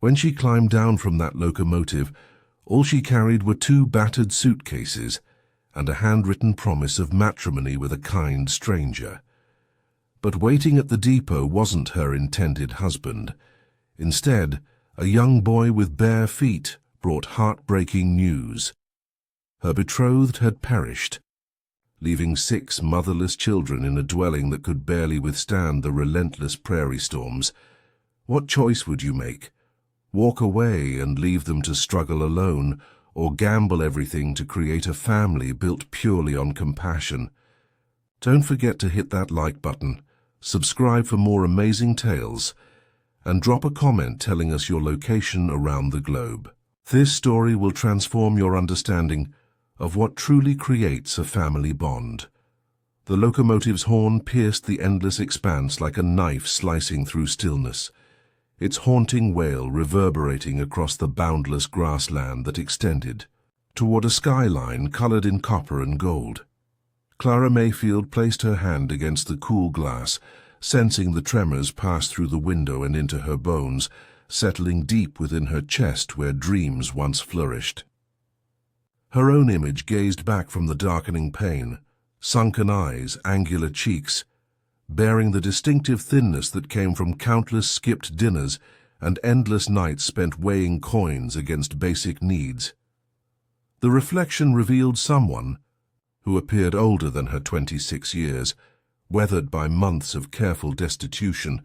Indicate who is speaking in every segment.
Speaker 1: When she climbed down from that locomotive, all she carried were 2 battered suitcases and a handwritten promise of matrimony with a kind stranger. But waiting at the depot wasn't her intended husband. Instead, a young boy with bare feet brought heartbreaking news. Her betrothed had perished, leaving 6 motherless children in a dwelling that could barely withstand the relentless prairie storms. What choice would you make? Walk away and leave them to struggle alone, or gamble everything to create a family built purely on compassion? Don't forget to hit that like button, subscribe for more amazing tales, and drop a comment telling us your location around the globe. This story will transform your understanding of what truly creates a family bond. The locomotive's horn pierced the endless expanse like a knife slicing through stillness, its haunting wail reverberating across the boundless grassland that extended toward a skyline colored in copper and gold. Clara Mayfield placed her hand against the cool glass, sensing the tremors pass through the window and into her bones, settling deep within her chest where dreams once flourished. Her own image gazed back from the darkening pane, sunken eyes, angular cheeks, bearing the distinctive thinness that came from countless skipped dinners and endless nights spent weighing coins against basic needs. The reflection revealed someone who appeared older than her 26 years, weathered by months of careful destitution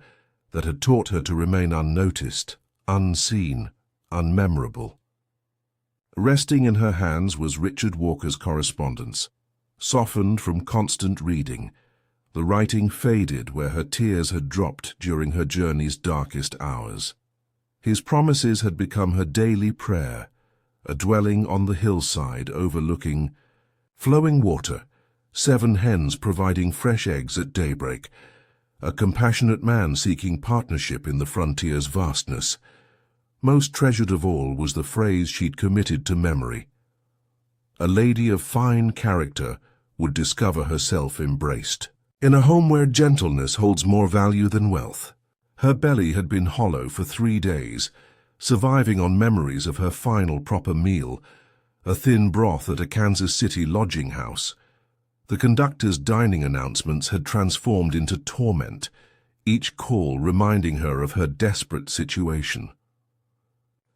Speaker 1: that had taught her to remain unnoticed, unseen, unmemorable. Resting in her hands was Richard Walker's correspondence, softened from constant reading. The writing faded where her tears had dropped during her journey's darkest hours. His promises had become her daily prayer, a dwelling on the hillside overlooking flowing water, 7 hens providing fresh eggs at daybreak, a compassionate man seeking partnership in the frontier's vastness. Most treasured of all was the phrase she'd committed to memory. A lady of fine character would discover herself embraced. In a home where gentleness holds more value than wealth. Her belly had been hollow for 3 days, surviving on memories of her final proper meal, a thin broth at a Kansas City lodging house. The conductor's dining announcements had transformed into torment, each call reminding her of her desperate situation.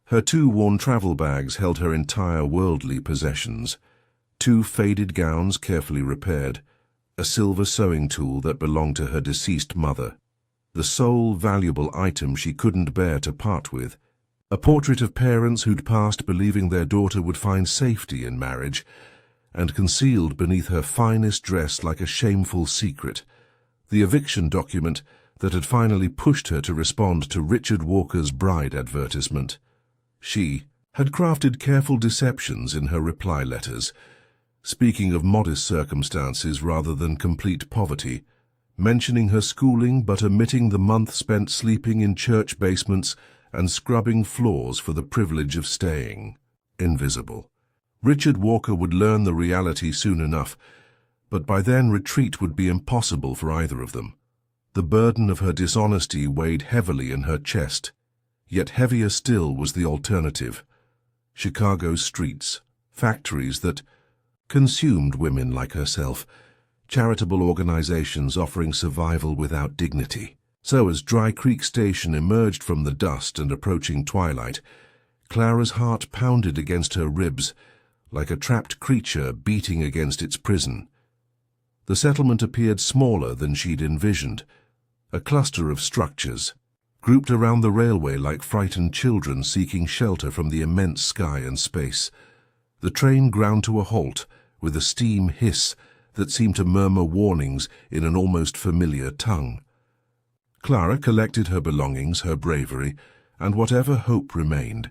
Speaker 1: Her 2 worn travel bags held her entire worldly possessions, 2 faded gowns carefully repaired, a silver sewing tool that belonged to her deceased mother, the sole valuable item she couldn't bear to part with, a portrait of parents who'd passed believing their daughter would find safety in marriage, and concealed beneath her finest dress like a shameful secret, the eviction document that had finally pushed her to respond to Richard Walker's bride advertisement. She had crafted careful deceptions in her reply letters, speaking of modest circumstances rather than complete poverty, mentioning her schooling but omitting the month spent sleeping in church basements and scrubbing floors for the privilege of staying invisible. Richard Walker would learn the reality soon enough, but by then retreat would be impossible for either of them. The burden of her dishonesty weighed heavily in her chest, yet heavier still was the alternative. Chicago's streets, factories that consumed women like herself, charitable organizations offering survival without dignity. So as Dry Creek Station emerged from the dust and approaching twilight, Clara's heart pounded against her ribs like a trapped creature beating against its prison. The settlement appeared smaller than she'd envisioned, a cluster of structures, grouped around the railway like frightened children seeking shelter from the immense sky and space. The train ground to a halt with a steam hiss that seemed to murmur warnings in an almost familiar tongue. Clara collected her belongings, her bravery, and whatever hope remained,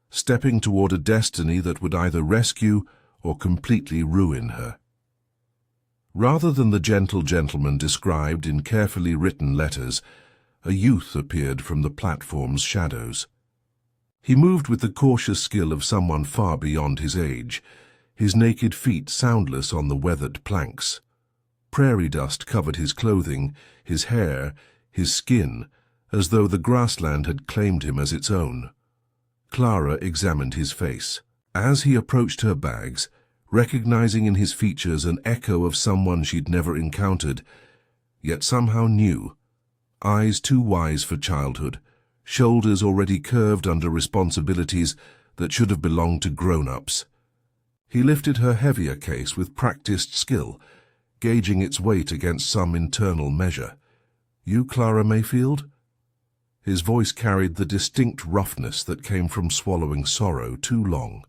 Speaker 1: stepping toward a destiny that would either rescue or completely ruin her. Rather than the gentle gentleman described in carefully written letters, a youth appeared from the platform's shadows. He moved with the cautious skill of someone far beyond his age, his naked feet soundless on the weathered planks. Prairie dust covered his clothing, his hair, his skin, as though the grassland had claimed him as its own. Clara examined his face. As he approached her bags, recognizing in his features an echo of someone she'd never encountered, yet somehow knew. Eyes too wise for childhood, shoulders already curved under responsibilities that should have belonged to grown-ups. He lifted her heavier case with practiced skill, gauging its weight against some internal measure. "You Clara Mayfield?" His voice carried the distinct roughness that came from swallowing sorrow too long.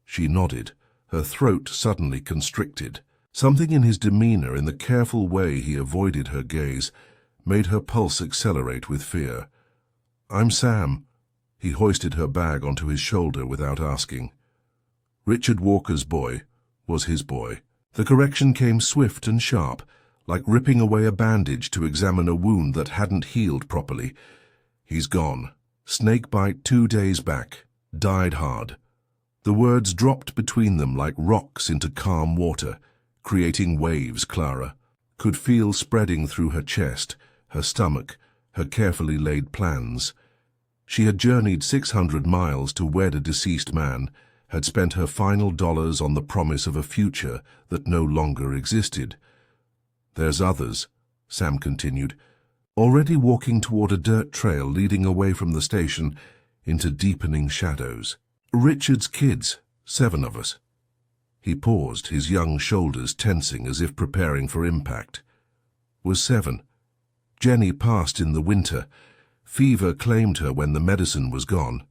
Speaker 1: She nodded, her throat suddenly constricted. Something in his demeanor, in the careful way he avoided her gaze, made her pulse accelerate with fear. "I'm Sam." He hoisted her bag onto his shoulder without asking. Richard Walker's boy was his boy. The correction came swift and sharp, like ripping away a bandage to examine a wound that hadn't healed properly. "He's gone. Snake bite 2 days back. Died hard." The words dropped between them like rocks into calm water, creating waves Clara could feel spreading through her chest, her stomach, her carefully laid plans. She had journeyed 600 miles to wed a deceased man, had spent her final dollars on the promise of a future that no longer existed. "There's others," Sam continued, already walking toward a dirt trail leading away from the station into deepening shadows. "Richard's kids, 7 of us." He paused, his young shoulders tensing as if preparing for impact. "Was 7. Jenny passed in the winter. Fever claimed her when the medicine was gone.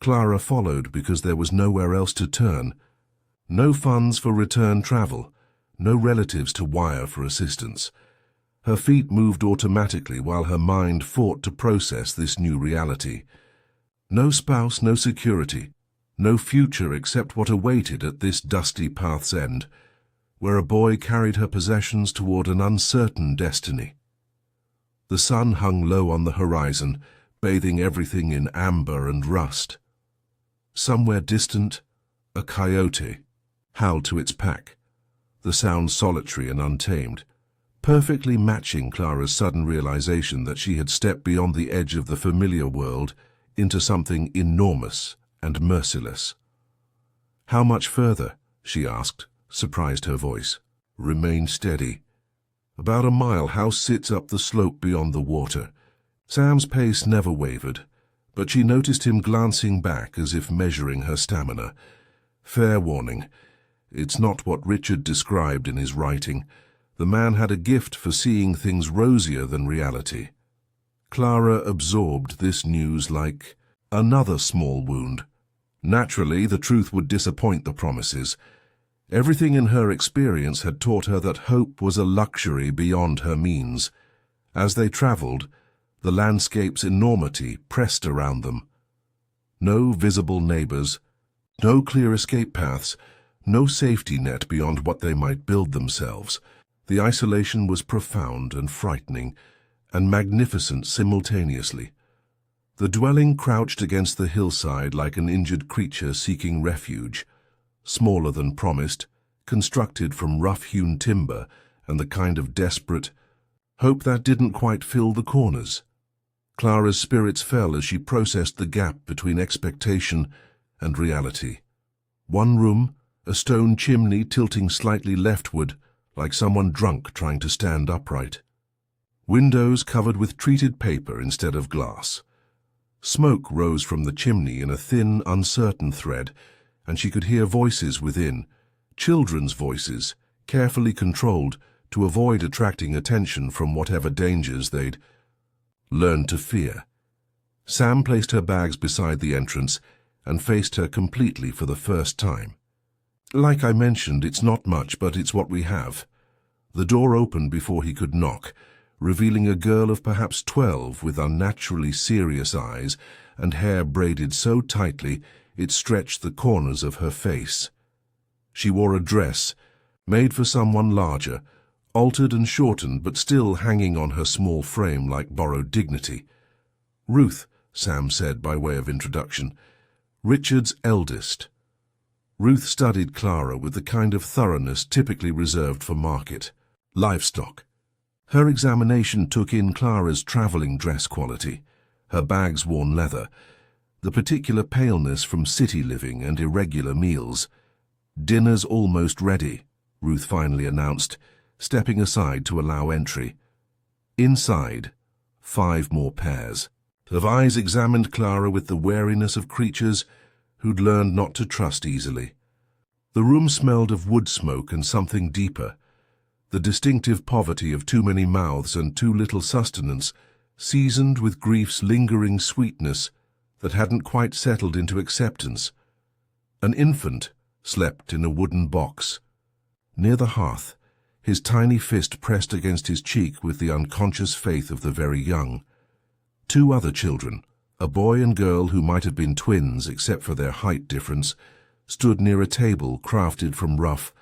Speaker 1: Clara followed because there was nowhere else to turn. No funds for return travel, no relatives to wire for assistance. Her feet moved automatically while her mind fought to process this new reality. No spouse, no security, no future except what awaited at this dusty path's end, where a boy carried her possessions toward an uncertain destiny. The sun hung low on the horizon, bathing everything in amber and rust. Somewhere distant, a coyote howled to its pack, the sound solitary and untamed, perfectly matching Clara's sudden realization that she had stepped beyond the edge of the familiar world into something enormous and merciless. "How much further?" she asked, surprised her voice. "Remain steady. About a mile. House sits up the slope beyond the water." Sam's pace never wavered, but she noticed him glancing back as if measuring her stamina. Fair warning. It's not what Richard described in his writing. The man had a gift for seeing things rosier than reality. Clara absorbed this news like another small wound. Naturally, the truth would disappoint the promises. Everything in her experience had taught her that hope was a luxury beyond her means. As they traveled, the landscape's enormity pressed around them. No visible neighbors, no clear escape paths, no safety net beyond what they might build themselves. The isolation was profound and frightening, and magnificent simultaneously. The dwelling crouched against the hillside like an injured creature seeking refuge, smaller than promised, constructed from rough-hewn timber and the kind of desperate hope that didn't quite fill the corners. Clara's spirits fell as she processed the gap between expectation and reality. One room, a stone chimney tilting slightly leftward, like someone drunk trying to stand upright. Windows covered with treated paper instead of glass. Smoke rose from the chimney in a thin, uncertain thread, and she could hear voices within, children's voices, carefully controlled to avoid attracting attention from whatever dangers they'd learned to fear. Sam placed her bags beside the entrance and faced her completely for the first time. "Like I mentioned, it's not much, but it's what we have." The door opened before he could knock, revealing a girl of perhaps 12 with unnaturally serious eyes and hair braided so tightly it stretched the corners of her face. She wore a dress, made for someone larger, altered and shortened but still hanging on her small frame like borrowed dignity. "Ruth," Sam said by way of introduction, "Richard's eldest." Ruth studied Clara with the kind of thoroughness typically reserved for market livestock. Her examination took in Clara's traveling dress quality, her bags worn leather, the particular paleness from city living and irregular meals. "Dinner's almost ready," Ruth finally announced, stepping aside to allow entry. Inside, 5 more pairs. Her eyes examined Clara with the wariness of creatures who'd learned not to trust easily. The room smelled of wood smoke and something deeper, the distinctive poverty of too many mouths and too little sustenance, seasoned with grief's lingering sweetness that hadn't quite settled into acceptance. An infant slept in a wooden box. Near the hearth, his tiny fist pressed against his cheek with the unconscious faith of the very young. 2 other children, a boy and girl who might have been twins except for their height difference, stood near a table crafted from rough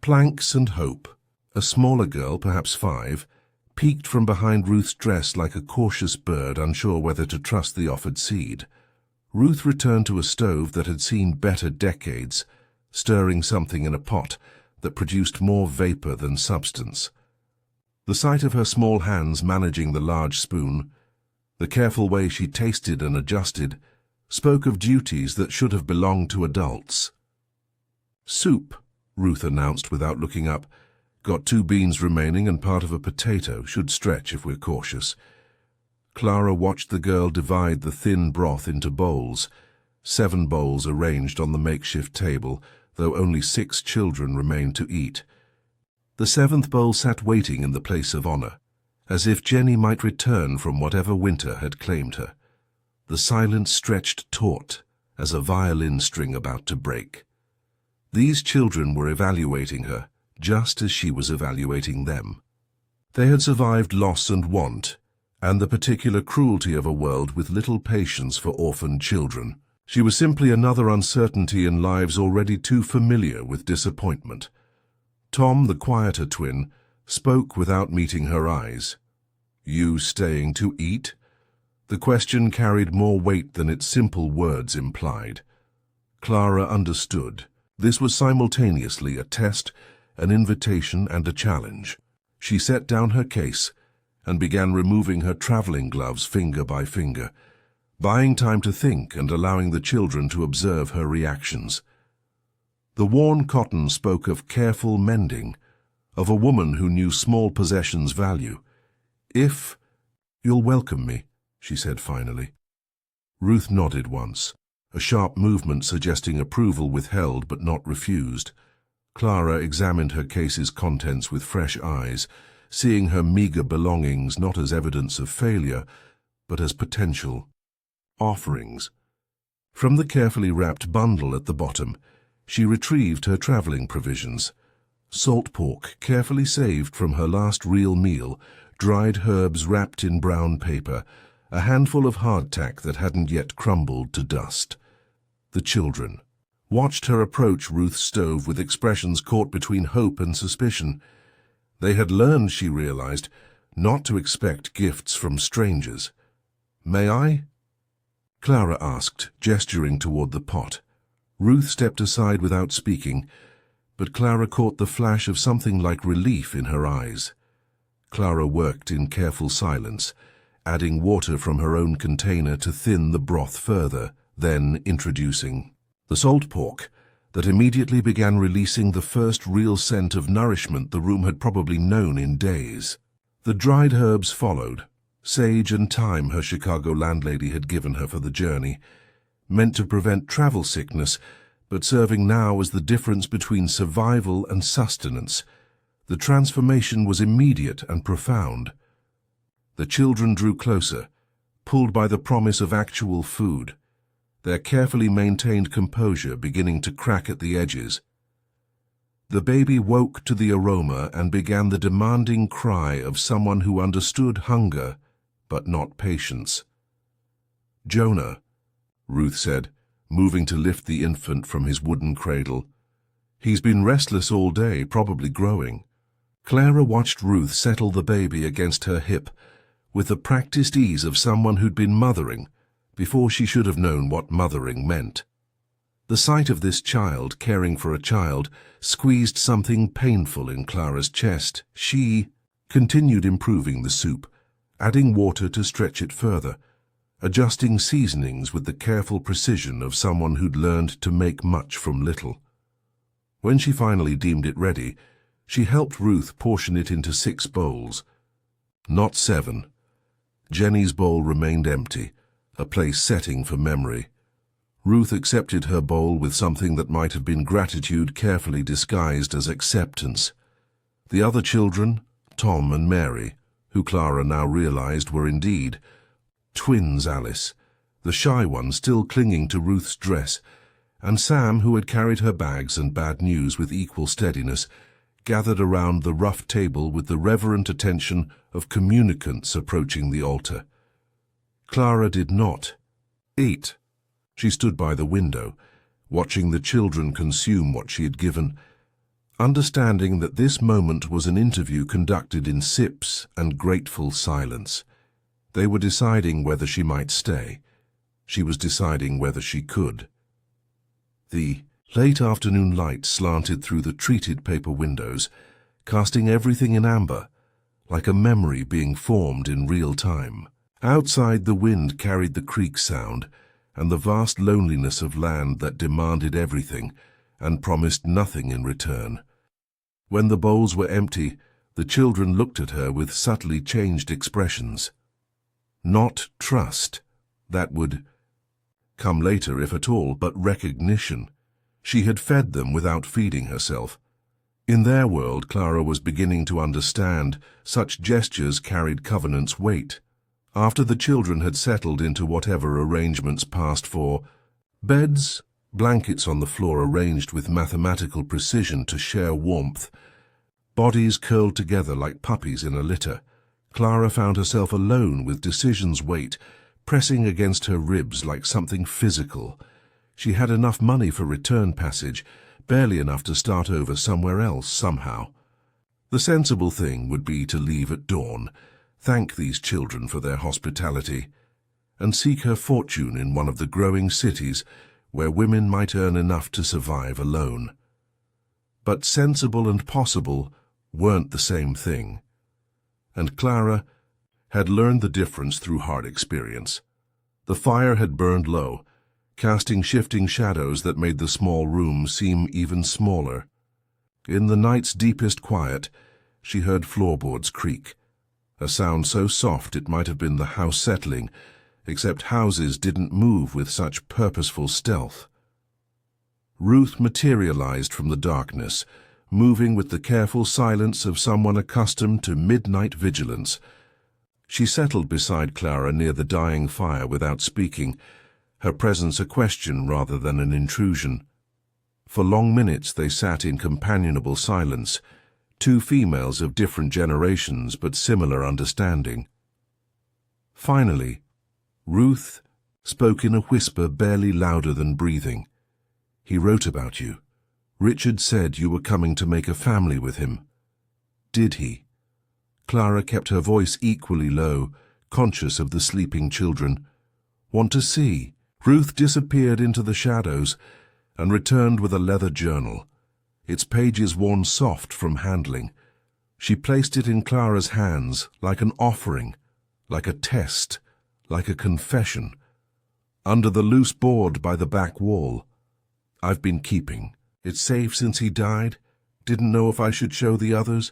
Speaker 1: planks and hope. A smaller girl, perhaps 5, peeked from behind Ruth's dress like a cautious bird unsure whether to trust the offered seed. Ruth returned to a stove that had seen better decades, stirring something in a pot that produced more vapor than substance. The sight of her small hands managing the large spoon, the careful way she tasted and adjusted, spoke of duties that should have belonged to adults. "Soup," Ruth announced without looking up. "Got 2 beans remaining and part of a potato. Should stretch if we're cautious." Clara watched the girl divide the thin broth into bowls, 7 bowls arranged on the makeshift table, though only 6 children remained to eat. The 7th bowl sat waiting in the place of honor, as if Jenny might return from whatever winter had claimed her. The silence stretched taut as a violin string about to break. These children were evaluating her, just as she was evaluating them. They had survived loss and want, and the particular cruelty of a world with little patience for orphaned children. She was simply another uncertainty in lives already too familiar with disappointment. Tom, the quieter twin, spoke without meeting her eyes. "You staying to eat?" The question carried more weight than its simple words implied. Clara understood. This was simultaneously a test, an invitation, and a challenge. She set down her case and began removing her traveling gloves finger by finger, buying time to think and allowing the children to observe her reactions. The worn cotton spoke of careful mending, of a woman who knew small possessions' value. "If you'll welcome me," she said finally. Ruth nodded once, a sharp movement suggesting approval withheld but not refused. Clara examined her case's contents with fresh eyes, seeing her meager belongings not as evidence of failure, but as potential offerings. From the carefully wrapped bundle at the bottom, she retrieved her traveling provisions. Salt pork carefully saved from her last real meal, dried herbs wrapped in brown paper, a handful of hardtack that hadn't yet crumbled to dust. The children watched her approach Ruth's stove with expressions caught between hope and suspicion. They had learned, she realized, not to expect gifts from strangers. "May I?" Clara asked, gesturing toward the pot. Ruth stepped aside without speaking, but Clara caught the flash of something like relief in her eyes. Clara worked in careful silence, adding water from her own container to thin the broth further, then introducing the salt pork that immediately began releasing the first real scent of nourishment the room had probably known in days. The dried herbs followed, sage and thyme her Chicago landlady had given her for the journey, meant to prevent travel sickness, but serving now as the difference between survival and sustenance. The transformation was immediate and profound. The children drew closer, pulled by the promise of actual food, their carefully maintained composure beginning to crack at the edges. The baby woke to the aroma and began the demanding cry of someone who understood hunger, but not patience. "Jonah," Ruth said, moving to lift the infant from his wooden cradle. "He's been restless all day, probably growing." Clara watched Ruth settle the baby against her hip with the practiced ease of someone who'd been mothering before she should have known what mothering meant. The sight of this child caring for a child squeezed something painful in Clara's chest. She continued improving the soup, adding water to stretch it further, adjusting seasonings with the careful precision of someone who'd learned to make much from little. When she finally deemed it ready, she helped Ruth portion it into 6 bowls. Not 7. Jenny's bowl remained empty, a place setting for memory. Ruth accepted her bowl with something that might have been gratitude carefully disguised as acceptance. The other children, Tom and Mary, who Clara now realized were indeed twins Alice, the shy one still clinging to Ruth's dress, and Sam, who had carried her bags and bad news with equal steadiness, gathered around the rough table with the reverent attention of communicants approaching the altar. Clara did not eat. She stood by the window, watching the children consume what she had given, understanding that this moment was an interview conducted in sips and grateful silence. They were deciding whether she might stay. She was deciding whether she could. The late afternoon light slanted through the treated paper windows, casting everything in amber, like a memory being formed in real time. Outside, the wind carried the creek sound and the vast loneliness of land that demanded everything and promised nothing in return. When the bowls were empty, the children looked at her with subtly changed expressions. Not trust. That would come later, if at all, but recognition. She had fed them without feeding herself. In their world, Clara was beginning to understand, such gestures carried covenant's weight. After the children had settled into whatever arrangements passed for beds, blankets on the floor arranged with mathematical precision to share warmth, bodies curled together like puppies in a litter, Clara found herself alone with decision's weight pressing against her ribs like something physical. She had enough money for return passage, barely enough to start over somewhere else somehow. The sensible thing would be to leave at dawn, thank these children for their hospitality, and seek her fortune in one of the growing cities where women might earn enough to survive alone. But sensible and possible weren't the same thing, and Clara had learned the difference through hard experience. The fire had burned low, casting shifting shadows that made the small room seem even smaller. In the night's deepest quiet, she heard floorboards creak, a sound so soft it might have been the house settling, except houses didn't move with such purposeful stealth. Ruth materialized from the darkness, moving with the careful silence of someone accustomed to midnight vigilance. She settled beside Clara near the dying fire without speaking, her presence a question rather than an intrusion. For long minutes they sat in companionable silence, 2 females of different generations but similar understanding. Finally, Ruth spoke in a whisper barely louder than breathing. "He wrote about you. Richard said you were coming to make a family with him. Did he?" Clara kept her voice equally low, conscious of the sleeping children. "Want to see?" Ruth disappeared into the shadows and returned with a leather journal, its pages worn soft from handling. She placed it in Clara's hands like an offering, like a test, like a confession. Under the loose board by the back wall. "I've been keeping. It's safe since he died. Didn't know if I should show the others."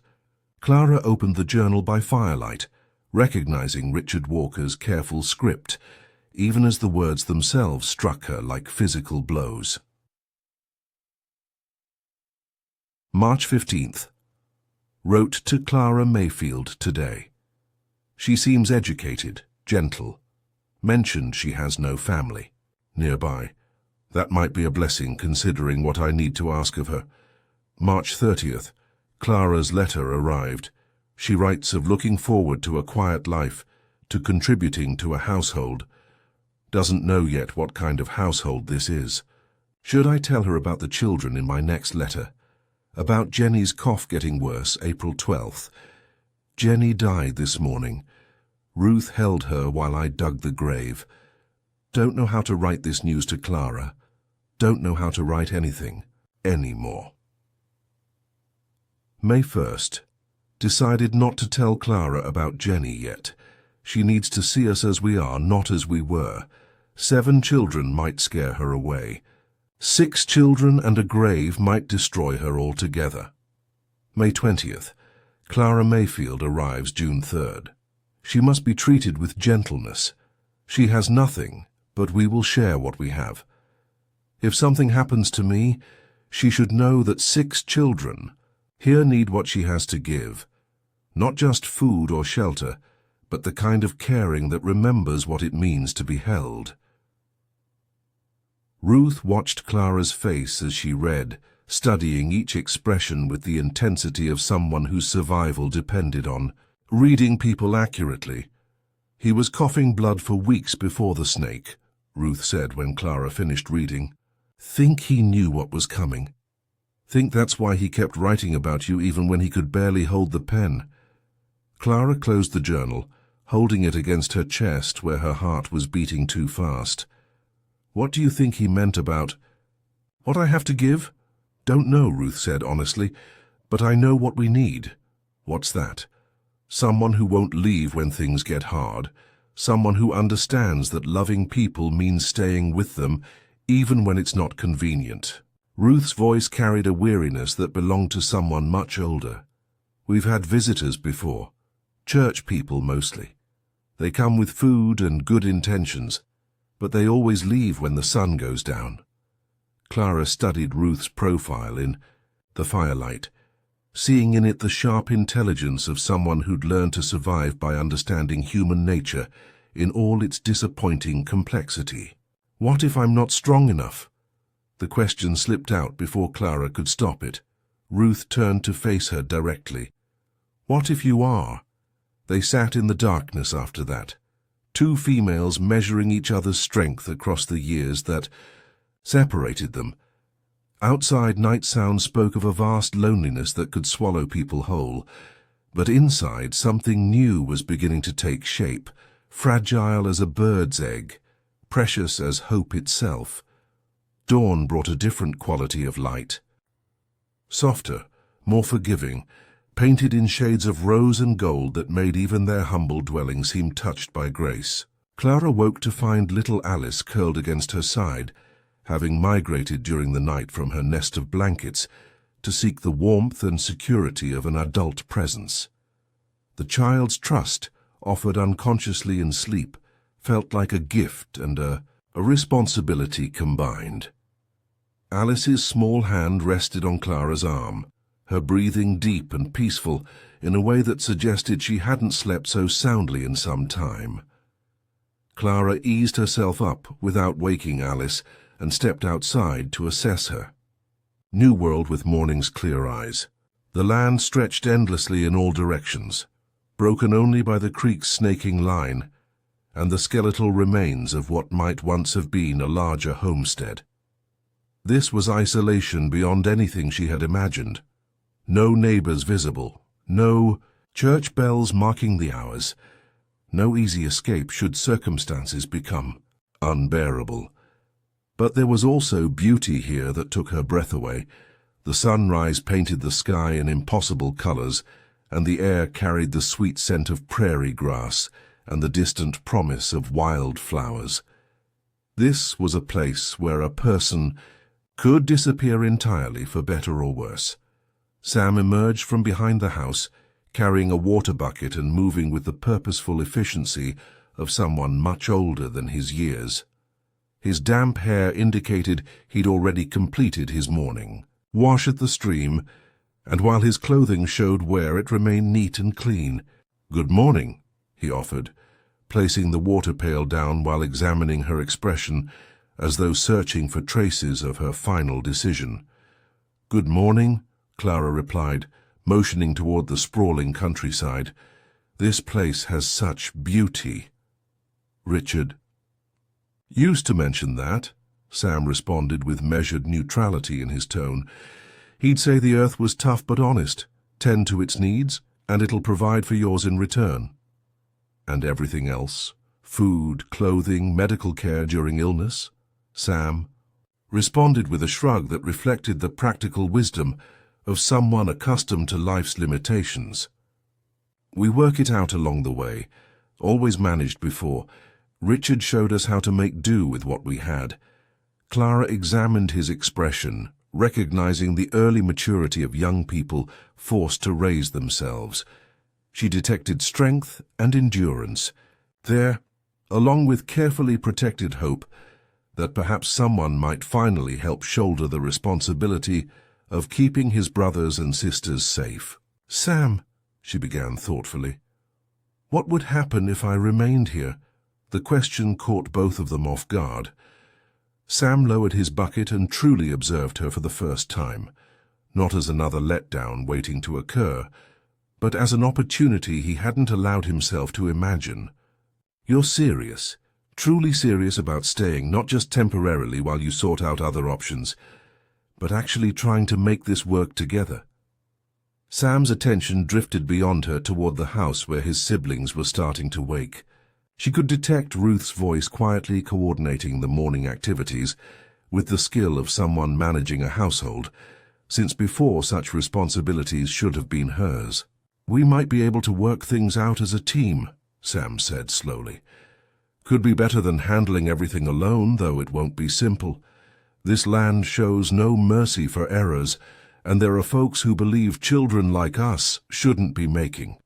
Speaker 1: Clara opened the journal by firelight, recognizing Richard Walker's careful script, even as the words themselves struck her like physical blows. March 15th. Wrote to Clara Mayfield today. She seems educated, gentle. Mentioned she has no family. Nearby. That might be a blessing considering what I need to ask of her. March 30th. Clara's letter arrived. She writes of looking forward to a quiet life, to contributing to a household. Doesn't know yet what kind of household this is. Should I tell her about the children in my next letter? About Jenny's cough getting worse, April 12th. Jenny died this morning. Ruth held her while I dug the grave. Don't know how to write this news to Clara. Don't know how to write anything anymore. May 1st. Decided not to tell Clara about Jenny yet. She needs to see us as we are, not as we were. 7 children might scare her away. 6 children and a grave might destroy her altogether. May 20th. Clara Mayfield arrives June 3rd. She must be treated with gentleness. She has nothing, but we will share what we have. If something happens to me, she should know that 6 children here need what she has to give. Not just food or shelter, but the kind of caring that remembers what it means to be held. Ruth watched Clara's face as she read, studying each expression with the intensity of someone whose survival depended on reading people accurately. He was coughing blood for weeks before the snake, Ruth said when Clara finished reading. Think he knew what was coming. Think that's why he kept writing about you even when he could barely hold the pen. Clara closed the journal, holding it against her chest where her heart was beating too fast. What do you think he meant about, "What I have to give?" Don't know, Ruth said honestly, but I know what we need. What's that? Someone who won't leave when things get hard. Someone who understands that loving people means staying with them, even when it's not convenient. Ruth's voice carried a weariness that belonged to someone much older. We've had visitors before. Church people mostly. They come with food and good intentions, but they always leave when the sun goes down. Clara studied Ruth's profile in the firelight, seeing in it the sharp intelligence of someone who'd learned to survive by understanding human nature in all its disappointing complexity. What if I'm not strong enough? The question slipped out before Clara could stop it. Ruth turned to face her directly. What if you are? They sat in the darkness after that, 2 females measuring each other's strength across the years that separated them. Outside, night sounds spoke of a vast loneliness that could swallow people whole, but inside something new was beginning to take shape, fragile as a bird's egg, precious as hope itself. Dawn brought a different quality of light. Softer, more forgiving, painted in shades of rose and gold that made even their humble dwelling seem touched by grace. Clara woke to find little Alice curled against her side, having migrated during the night from her nest of blankets to seek the warmth and security of an adult presence. The child's trust, offered unconsciously in sleep, felt like a gift and a responsibility combined. Alice's small hand rested on Clara's arm, her breathing deep and peaceful in a way that suggested she hadn't slept so soundly in some time. Clara eased herself up without waking Alice and stepped outside to assess her. New world with morning's clear eyes. The land stretched endlessly in all directions, broken only by the creek's snaking line and the skeletal remains of what might once have been a larger homestead. This was isolation beyond anything she had imagined. No neighbors visible, no church bells marking the hours, no easy escape should circumstances become unbearable. But there was also beauty here that took her breath away. The sunrise painted the sky in impossible colors, and the air carried the sweet scent of prairie grass and the distant promise of wild flowers. This was a place where a person could disappear entirely for better or worse. Sam emerged from behind the house, carrying a water bucket and moving with the purposeful efficiency of someone much older than his years. His damp hair indicated he'd already completed his morning wash at the stream, and while his clothing showed wear, it remained neat and clean. "Good morning," he offered, placing the water pail down while examining her expression as though searching for traces of her final decision. "Good morning," Clara replied, motioning toward the sprawling countryside. "This place has such beauty." "Richard used to mention that," Sam responded with measured neutrality in his tone. "He'd say the earth was tough but honest, tend to its needs, and it'll provide for yours in return." "And everything else? Food, clothing, medical care during illness?" Sam responded with a shrug that reflected the practical wisdom of someone accustomed to life's limitations. "We work it out along the way. always managed before. Richard showed us how to make do with what we had. Clara examined his expression, recognizing the early maturity of young people forced to raise themselves. She detected strength and endurance there, along with carefully protected hope that perhaps someone might finally help shoulder the responsibility of keeping his brothers and sisters safe. "Sam," she began thoughtfully, "what would happen if I remained here?" The question caught both of them off guard. Sam lowered his bucket and truly observed her for the first time, not as another letdown waiting to occur, but as an opportunity he hadn't allowed himself to imagine. "You're serious, truly serious about staying, not just temporarily while you sort out other options, but actually trying to make this work together?" Sam's attention drifted beyond her toward the house where his siblings were starting to wake. She could detect Ruth's voice quietly coordinating the morning activities with the skill of someone managing a household, since before such responsibilities should have been hers. "We might be able to work things out as a team," Sam said slowly. "Could be better than handling everything alone, though it won't be simple. This land shows no mercy for errors, and there are folks who believe children like us shouldn't be making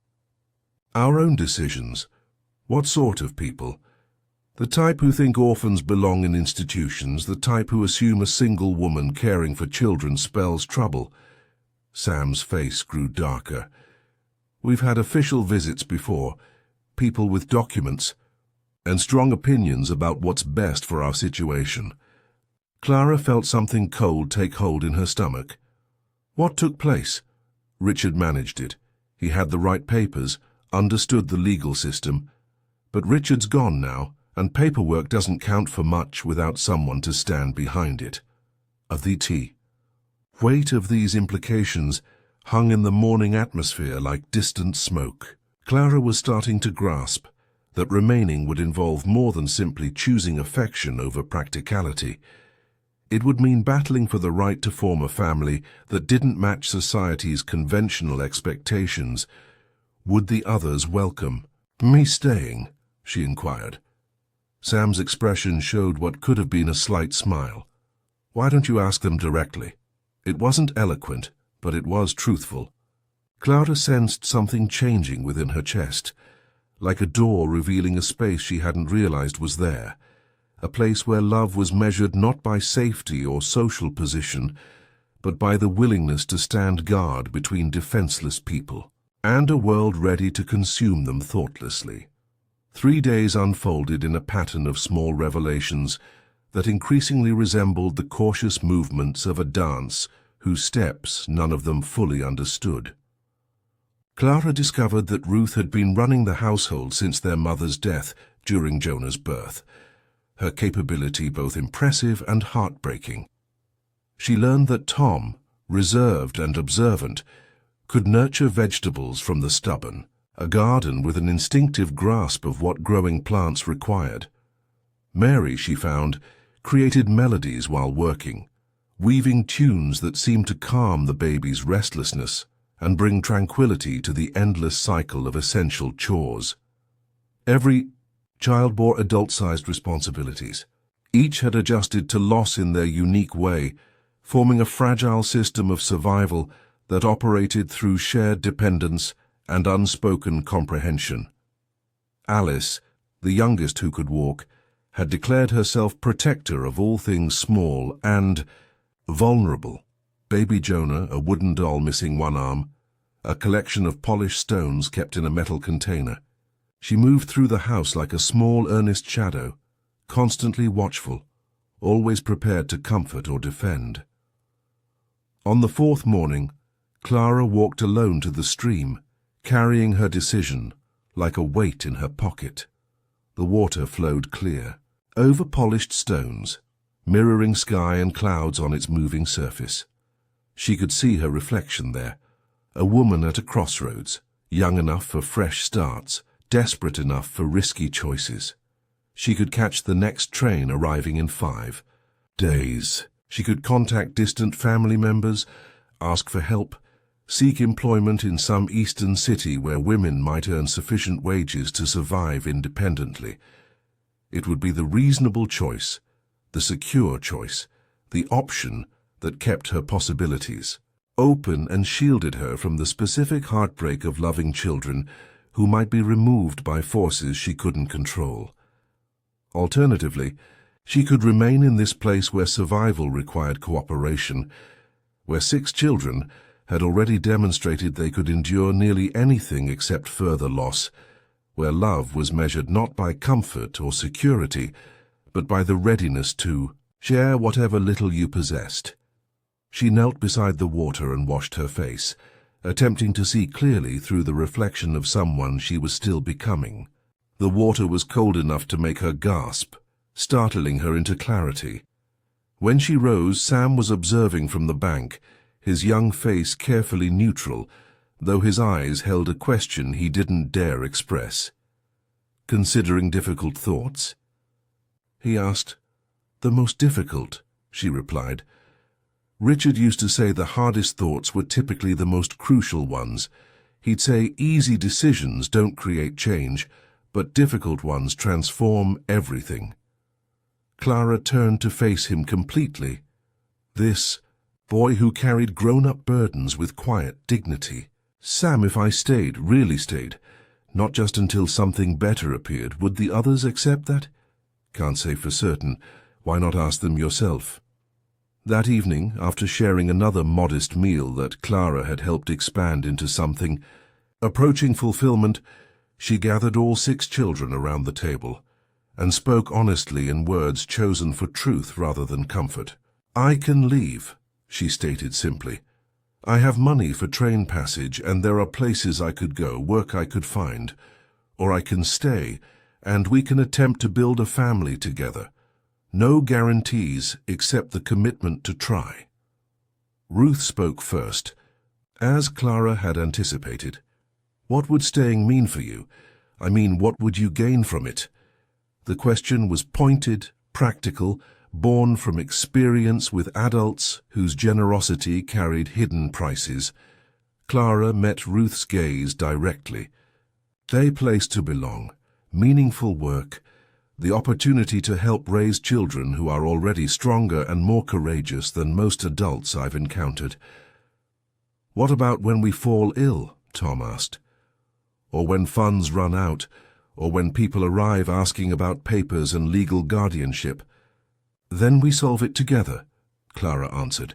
Speaker 1: our own decisions." "What sort of people?" "The type who think orphans belong in institutions, the type who assume a single woman caring for children spells trouble." Sam's face grew darker. "We've had official visits before, people with documents, and strong opinions about what's best for our situation." Clara felt something cold take hold in her stomach. "What took place?" Richard managed it. He had the right papers, understood the legal system. But Richard's gone now, and paperwork doesn't count for much without someone to stand behind it. The weight of these implications hung in the morning atmosphere like distant smoke. Clara was starting to grasp that remaining would involve more than simply choosing affection over practicality. It would mean battling for the right to form a family that didn't match society's conventional expectations. Would the others welcome me staying? She inquired. Sam's expression showed what could have been a slight smile. "Why don't you ask them directly?" It wasn't eloquent, but it was truthful. Clara sensed something changing within her chest, like a door revealing a space she hadn't realized was there, a place where love was measured not by safety or social position, but by the willingness to stand guard between defenseless people, and a world ready to consume them thoughtlessly. 3 days unfolded in a pattern of small revelations that increasingly resembled the cautious movements of a dance whose steps none of them fully understood. Clara discovered that Ruth had been running the household since their mother's death during Jonah's birth, her capability both impressive and heartbreaking. She learned that Tom, reserved and observant, could nurture vegetables from the stubborn, a garden with an instinctive grasp of what growing plants required. Mary, she found, created melodies while working, weaving tunes that seemed to calm the baby's restlessness and bring tranquility to the endless cycle of essential chores. Every child bore adult-sized responsibilities. Each had adjusted to loss in their unique way, forming a fragile system of survival that operated through shared dependence and unspoken comprehension. Alice, the youngest who could walk, had declared herself protector of all things small and vulnerable. Baby Jonah, a wooden doll missing one arm, a collection of polished stones kept in a metal container. She moved through the house like a small, earnest shadow, constantly watchful, always prepared to comfort or defend. On the 4th morning, Clara walked alone to the stream, carrying her decision like a weight in her pocket. The water flowed clear, over polished stones, mirroring sky and clouds on its moving surface. She could see her reflection there, a woman at a crossroads, young enough for fresh starts, desperate enough for risky choices. She could catch the next train arriving in 5 days. She could contact distant family members, ask for help, Seek employment in some eastern city where women might earn sufficient wages to survive independently. It would be the reasonable choice, the secure choice, the option that kept her possibilities open and shielded her from the specific heartbreak of loving children who might be removed by forces she couldn't control. Alternatively, she could remain in this place where survival required cooperation, where 6 children had already demonstrated they could endure nearly anything except further loss, where love was measured not by comfort or security, but by the readiness to share whatever little you possessed. She knelt beside the water and washed her face, attempting to see clearly through the reflection of someone she was still becoming. The water was cold enough to make her gasp, startling her into clarity. When she rose, Sam was observing from the bank, his young face carefully neutral, though his eyes held a question he didn't dare express. "Considering difficult thoughts?" he asked. "The most difficult," she replied. Richard used to say the hardest thoughts were typically the most crucial ones. He'd say easy decisions don't create change, but difficult ones transform everything. Clara turned to face him completely. This boy who carried grown-up burdens with quiet dignity. "Sam, if I stayed, really stayed, not just until something better appeared, would the others accept that?" "Can't say for certain. Why not ask them yourself?" That evening, after sharing another modest meal that Clara had helped expand into something approaching fulfillment, she gathered all 6 children around the table and spoke honestly in words chosen for truth rather than comfort. "I can leave," she stated simply. "I have money for train passage, and there are places I could go, work I could find. Or I can stay, and we can attempt to build a family together. No guarantees except the commitment to try." Ruth spoke first. As Clara had anticipated, "What would staying mean for you? I mean, what would you gain from it?" The question was pointed, practical, born from experience with adults whose generosity carried hidden prices. Clara met Ruth's gaze directly. "A place to belong, meaningful work, the opportunity to help raise children who are already stronger and more courageous than most adults I've encountered." "What about when we fall ill?" Tom asked. "Or when funds run out, or when people arrive asking about papers and legal guardianship?" "Then we solve it together," Clara answered.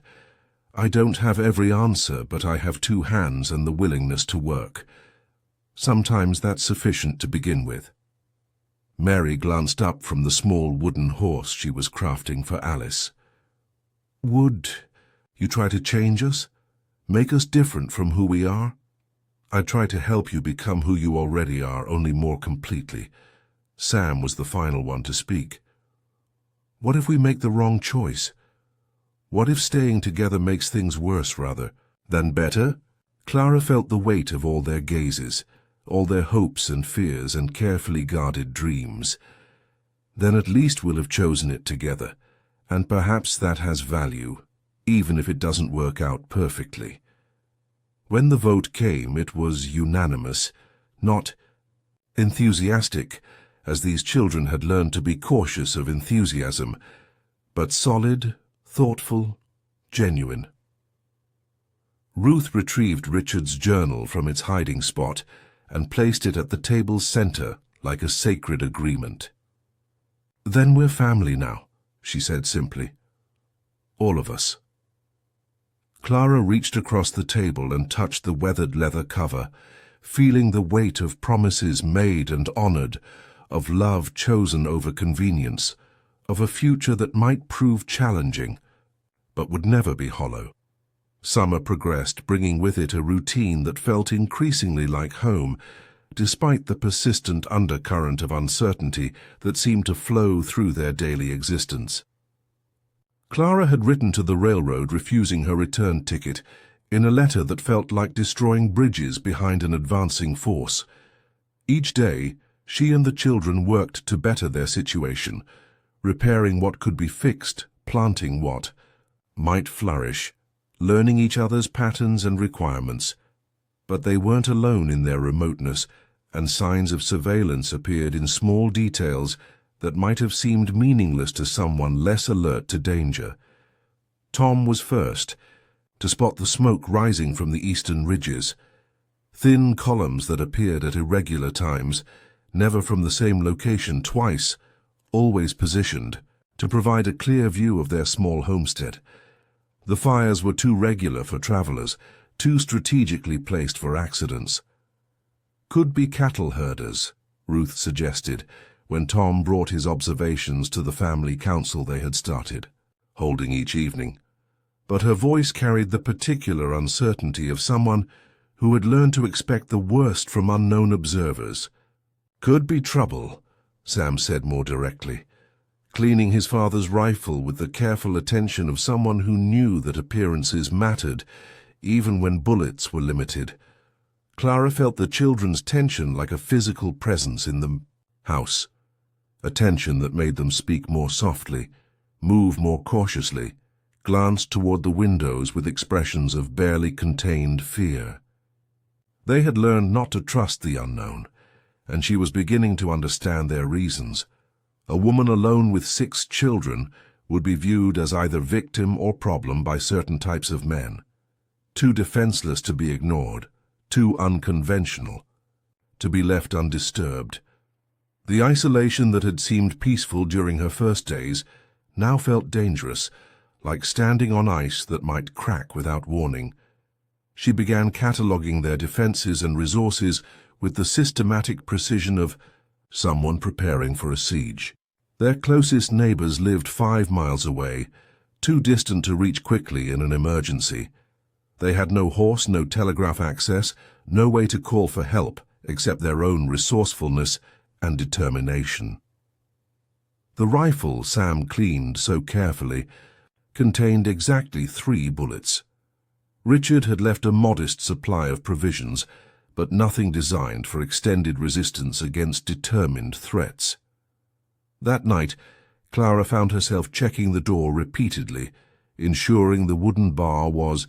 Speaker 1: "I don't have every answer, but I have 2 hands and the willingness to work. Sometimes that's sufficient to begin with." Mary glanced up from the small wooden horse she was crafting for Alice. "Would you try to change us? Make us different from who we are?" "I'd try to help you become who you already are, only more completely." Sam was the final one to speak. "What if we make the wrong choice? What if staying together makes things worse rather than better?" Clara felt the weight of all their gazes, all their hopes and fears and carefully guarded dreams. "Then at least we'll have chosen it together, and perhaps that has value, even if it doesn't work out perfectly." When the vote came, it was unanimous, not enthusiastic, as these children had learned to be cautious of enthusiasm, but solid, thoughtful, genuine. Ruth retrieved Richard's journal from its hiding spot and placed it at the table's center like a sacred agreement. "Then we're family now," she said simply. "All of us." Clara reached across the table and touched the weathered leather cover, feeling the weight of promises made and honored, of love chosen over convenience, of a future that might prove challenging, but would never be hollow. Summer progressed, bringing with it a routine that felt increasingly like home, despite the persistent undercurrent of uncertainty that seemed to flow through their daily existence. Clara had written to the railroad refusing her return ticket in a letter that felt like destroying bridges behind an advancing force. Each day, she and the children worked to better their situation, repairing what could be fixed, planting what might flourish, learning each other's patterns and requirements. But they weren't alone in their remoteness, and signs of surveillance appeared in small details that might have seemed meaningless to someone less alert to danger. Tom was first to spot the smoke rising from the eastern ridges, thin columns that appeared at irregular times, never from the same location twice, always positioned to provide a clear view of their small homestead. The fires were too regular for travelers, too strategically placed for accidents. "Could be cattle herders," Ruth suggested, when Tom brought his observations to the family council they had started, holding each evening. But her voice carried the particular uncertainty of someone who had learned to expect the worst from unknown observers. "Could be trouble," Sam said more directly, cleaning his father's rifle with the careful attention of someone who knew that appearances mattered, even when bullets were limited. Clara felt the children's tension like a physical presence in the house, a tension that made them speak more softly, move more cautiously, glanced toward the windows with expressions of barely contained fear. They had learned not to trust the unknown, and she was beginning to understand their reasons. A woman alone with 6 children would be viewed as either victim or problem by certain types of men, too defenseless to be ignored, too unconventional to be left undisturbed. The isolation that had seemed peaceful during her first days now felt dangerous, like standing on ice that might crack without warning. She began cataloging their defenses and resources with the systematic precision of someone preparing for a siege. Their closest neighbors lived 5 miles away, too distant to reach quickly in an emergency. They had no horse, no telegraph access, no way to call for help except their own resourcefulness and determination. The rifle Sam cleaned so carefully contained exactly 3 bullets. Richard had left a modest supply of provisions, but nothing designed for extended resistance against determined threats. That night, Clara found herself checking the door repeatedly, ensuring the wooden bar was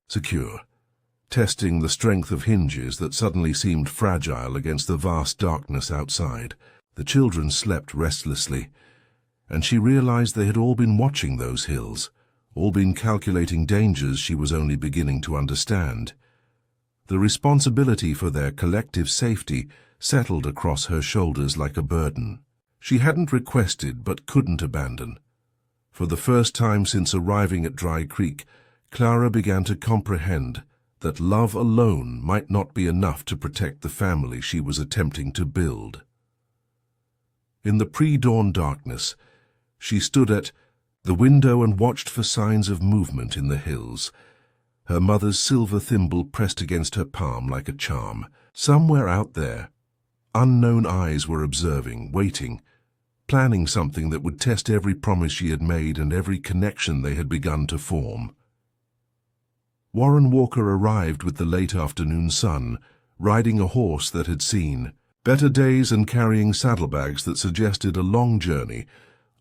Speaker 1: secure, testing the strength of hinges that suddenly seemed fragile against the vast darkness outside. The children slept restlessly, and she realized they had all been watching those hills, all been calculating dangers she was only beginning to understand. The responsibility for their collective safety settled across her shoulders like a burden. She hadn't requested but couldn't abandon. For the first time since arriving at Dry Creek, Clara began to comprehend that love alone might not be enough to protect the family she was attempting to build. In the pre-dawn darkness, she stood at the window and watched for signs of movement in the hills, her mother's silver thimble pressed against her palm like a charm. Somewhere out there, unknown eyes were observing, waiting, planning something that would test every promise she had made and every connection they had begun to form. Warren Walker arrived with the late afternoon sun, riding a horse that had seen better days and carrying saddlebags that suggested a long journey,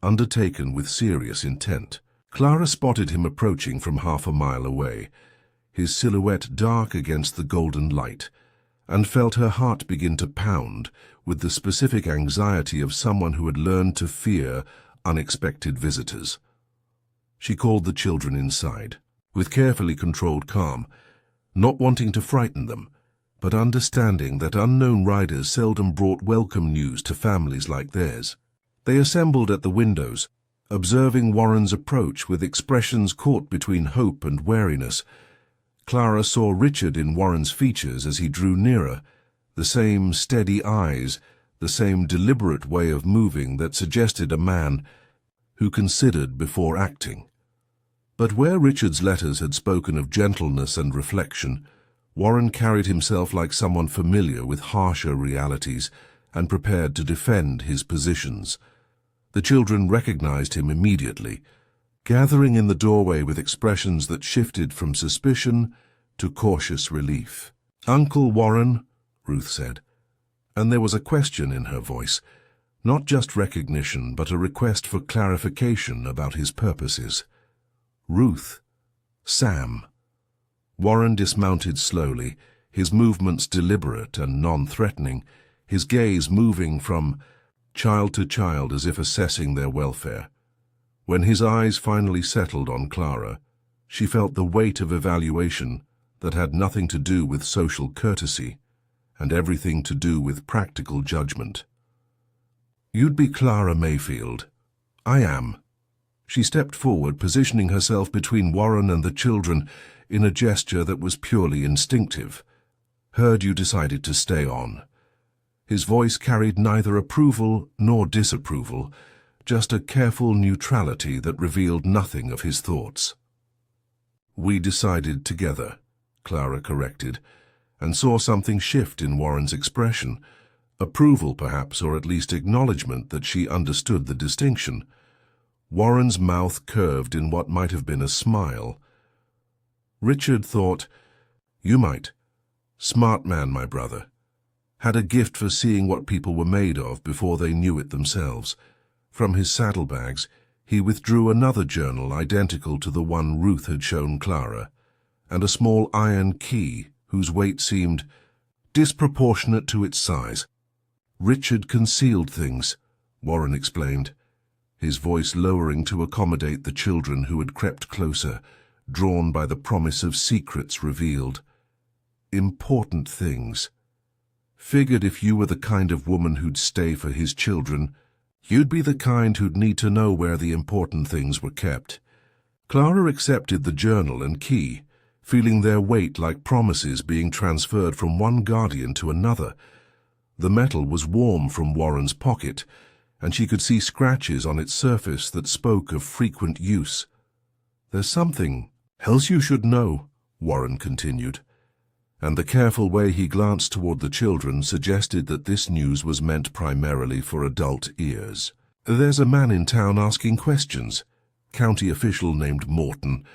Speaker 1: undertaken with serious intent. Clara spotted him approaching from half a mile away, his silhouette dark against the golden light, and felt her heart begin to pound with the specific anxiety of someone who had learned to fear unexpected visitors. She called the children inside, with carefully controlled calm, not wanting to frighten them, but understanding that unknown riders seldom brought welcome news to families like theirs. They assembled at the windows, observing Warren's approach with expressions caught between hope and wariness. Clara saw Richard in Warren's features as he drew nearer, the same steady eyes, the same deliberate way of moving that suggested a man who considered before acting. But where Richard's letters had spoken of gentleness and reflection, Warren carried himself like someone familiar with harsher realities and prepared to defend his positions. The children recognized him immediately, gathering in the doorway with expressions that shifted from suspicion to cautious relief. "Uncle Warren," Ruth said, and there was a question in her voice, not just recognition but a request for clarification about his purposes. "Ruth, Sam," Warren dismounted slowly, his movements deliberate and non-threatening, his gaze moving from child to child as if assessing their welfare. When his eyes finally settled on Clara, she felt the weight of evaluation that had nothing to do with social courtesy and everything to do with practical judgment. "You'd be Clara Mayfield." "I am." She stepped forward, positioning herself between Warren and the children in a gesture that was purely instinctive. "Heard you decided to stay on." His voice carried neither approval nor disapproval, just a careful neutrality that revealed nothing of his thoughts. "We decided together," Clara corrected, and saw something shift in Warren's expression. Approval, perhaps, or at least acknowledgement that she understood the distinction. Warren's mouth curved in what might have been a smile. Richard thought, "You might. Smart man, my brother. Had a gift for seeing what people were made of before they knew it themselves." From his saddlebags, he withdrew another journal identical to the one Ruth had shown Clara, and a small iron key whose weight seemed disproportionate to its size. "Richard concealed things," Warren explained, his voice lowering to accommodate the children who had crept closer, drawn by the promise of secrets revealed. "Important things. Figured if you were the kind of woman who'd stay for his children, you'd be the kind who'd need to know where the important things were kept." Clara accepted the journal and key, feeling their weight like promises being transferred from one guardian to another. The metal was warm from Warren's pocket, and she could see scratches on its surface that spoke of frequent use. "There's something else you should know," Warren continued, and the careful way he glanced toward the children suggested that this news was meant primarily for adult ears. "There's a man in town asking questions. County official named Morton.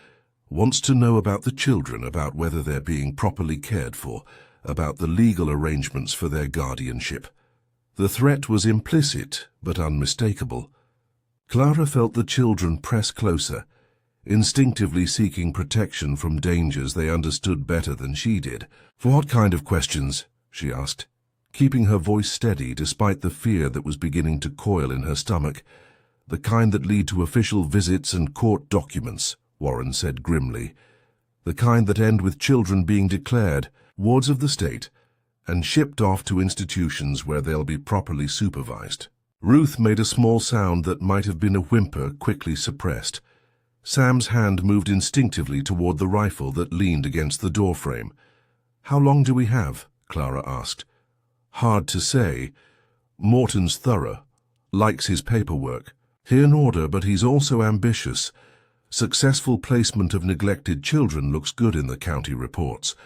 Speaker 1: Wants to know about the children, about whether they're being properly cared for, about the legal arrangements for their guardianship." The threat was implicit but unmistakable. Clara felt the children press closer, instinctively seeking protection from dangers they understood better than she did. "For what kind of questions?" she asked, keeping her voice steady despite the fear that was beginning to coil in her stomach. "The kind that lead to official visits and court documents," Warren said grimly. "The kind that end with children being declared wards of the state and shipped off to institutions where they'll be properly supervised." Ruth made a small sound that might have been a whimper, quickly suppressed. Sam's hand moved instinctively toward the rifle that leaned against the doorframe. "How long do we have?" Clara asked. "Hard to say. Morton's thorough, likes his paperwork. In order, but he's also ambitious. Successful placement of neglected children looks good in the county reports."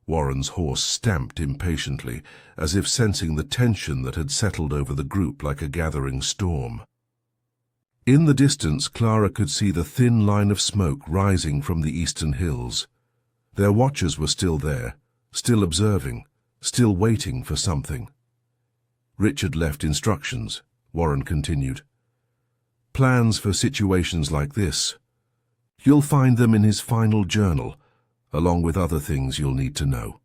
Speaker 1: Warren's horse stamped impatiently, as if sensing the tension that had settled over the group like a gathering storm. In the distance, Clara could see the thin line of smoke rising from the eastern hills. Their watchers were still there, still observing, still waiting for something. "Richard left instructions," Warren continued. "Plans for situations like this. You'll find them in his final journal, along with other things you'll need to know."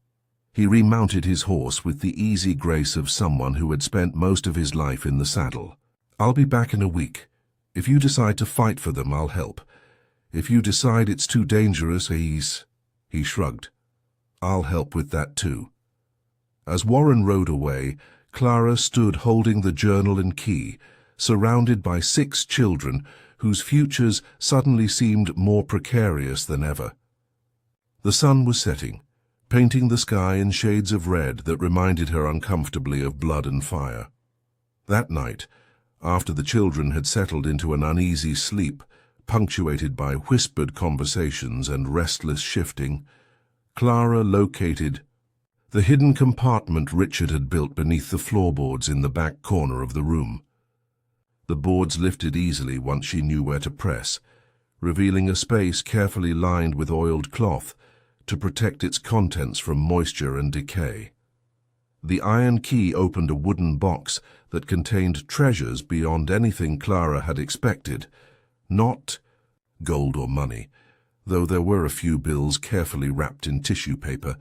Speaker 1: He remounted his horse with the easy grace of someone who had spent most of his life in the saddle. "I'll be back in a week. If you decide to fight for them, I'll help. If you decide it's too dangerous, he shrugged. "I'll help with that too." As Warren rode away, Clara stood holding the journal and key, surrounded by 6 children whose futures suddenly seemed more precarious than ever. The sun was setting, painting the sky in shades of red that reminded her uncomfortably of blood and fire. That night, after the children had settled into an uneasy sleep, punctuated by whispered conversations and restless shifting, Clara located the hidden compartment Richard had built beneath the floorboards in the back corner of the room. The boards lifted easily once she knew where to press, revealing a space carefully lined with oiled cloth to protect its contents from moisture and decay. The iron key opened a wooden box that contained treasures beyond anything Clara had expected. Not gold or money. though there were a few bills carefully wrapped in tissue paper,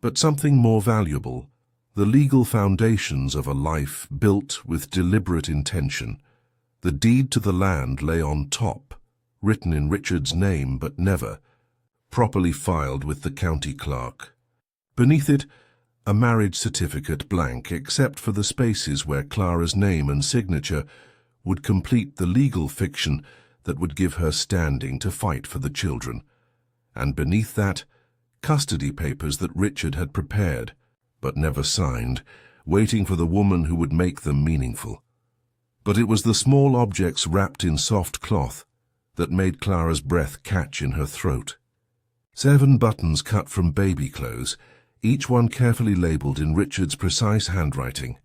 Speaker 1: but something more valuable, the legal foundations of a life built with deliberate intention. The deed to the land lay on top, written in Richard's name but never properly filed with the county clerk. Beneath it, a marriage certificate blank except for the spaces where Clara's name and signature would complete the legal fiction that would give her standing to fight for the children. And beneath that, custody papers that Richard had prepared, but never signed, waiting for the woman who would make them meaningful. But it was the small objects wrapped in soft cloth that made Clara's breath catch in her throat. 7 buttons cut from baby clothes, each one carefully labelled in Richard's precise handwriting.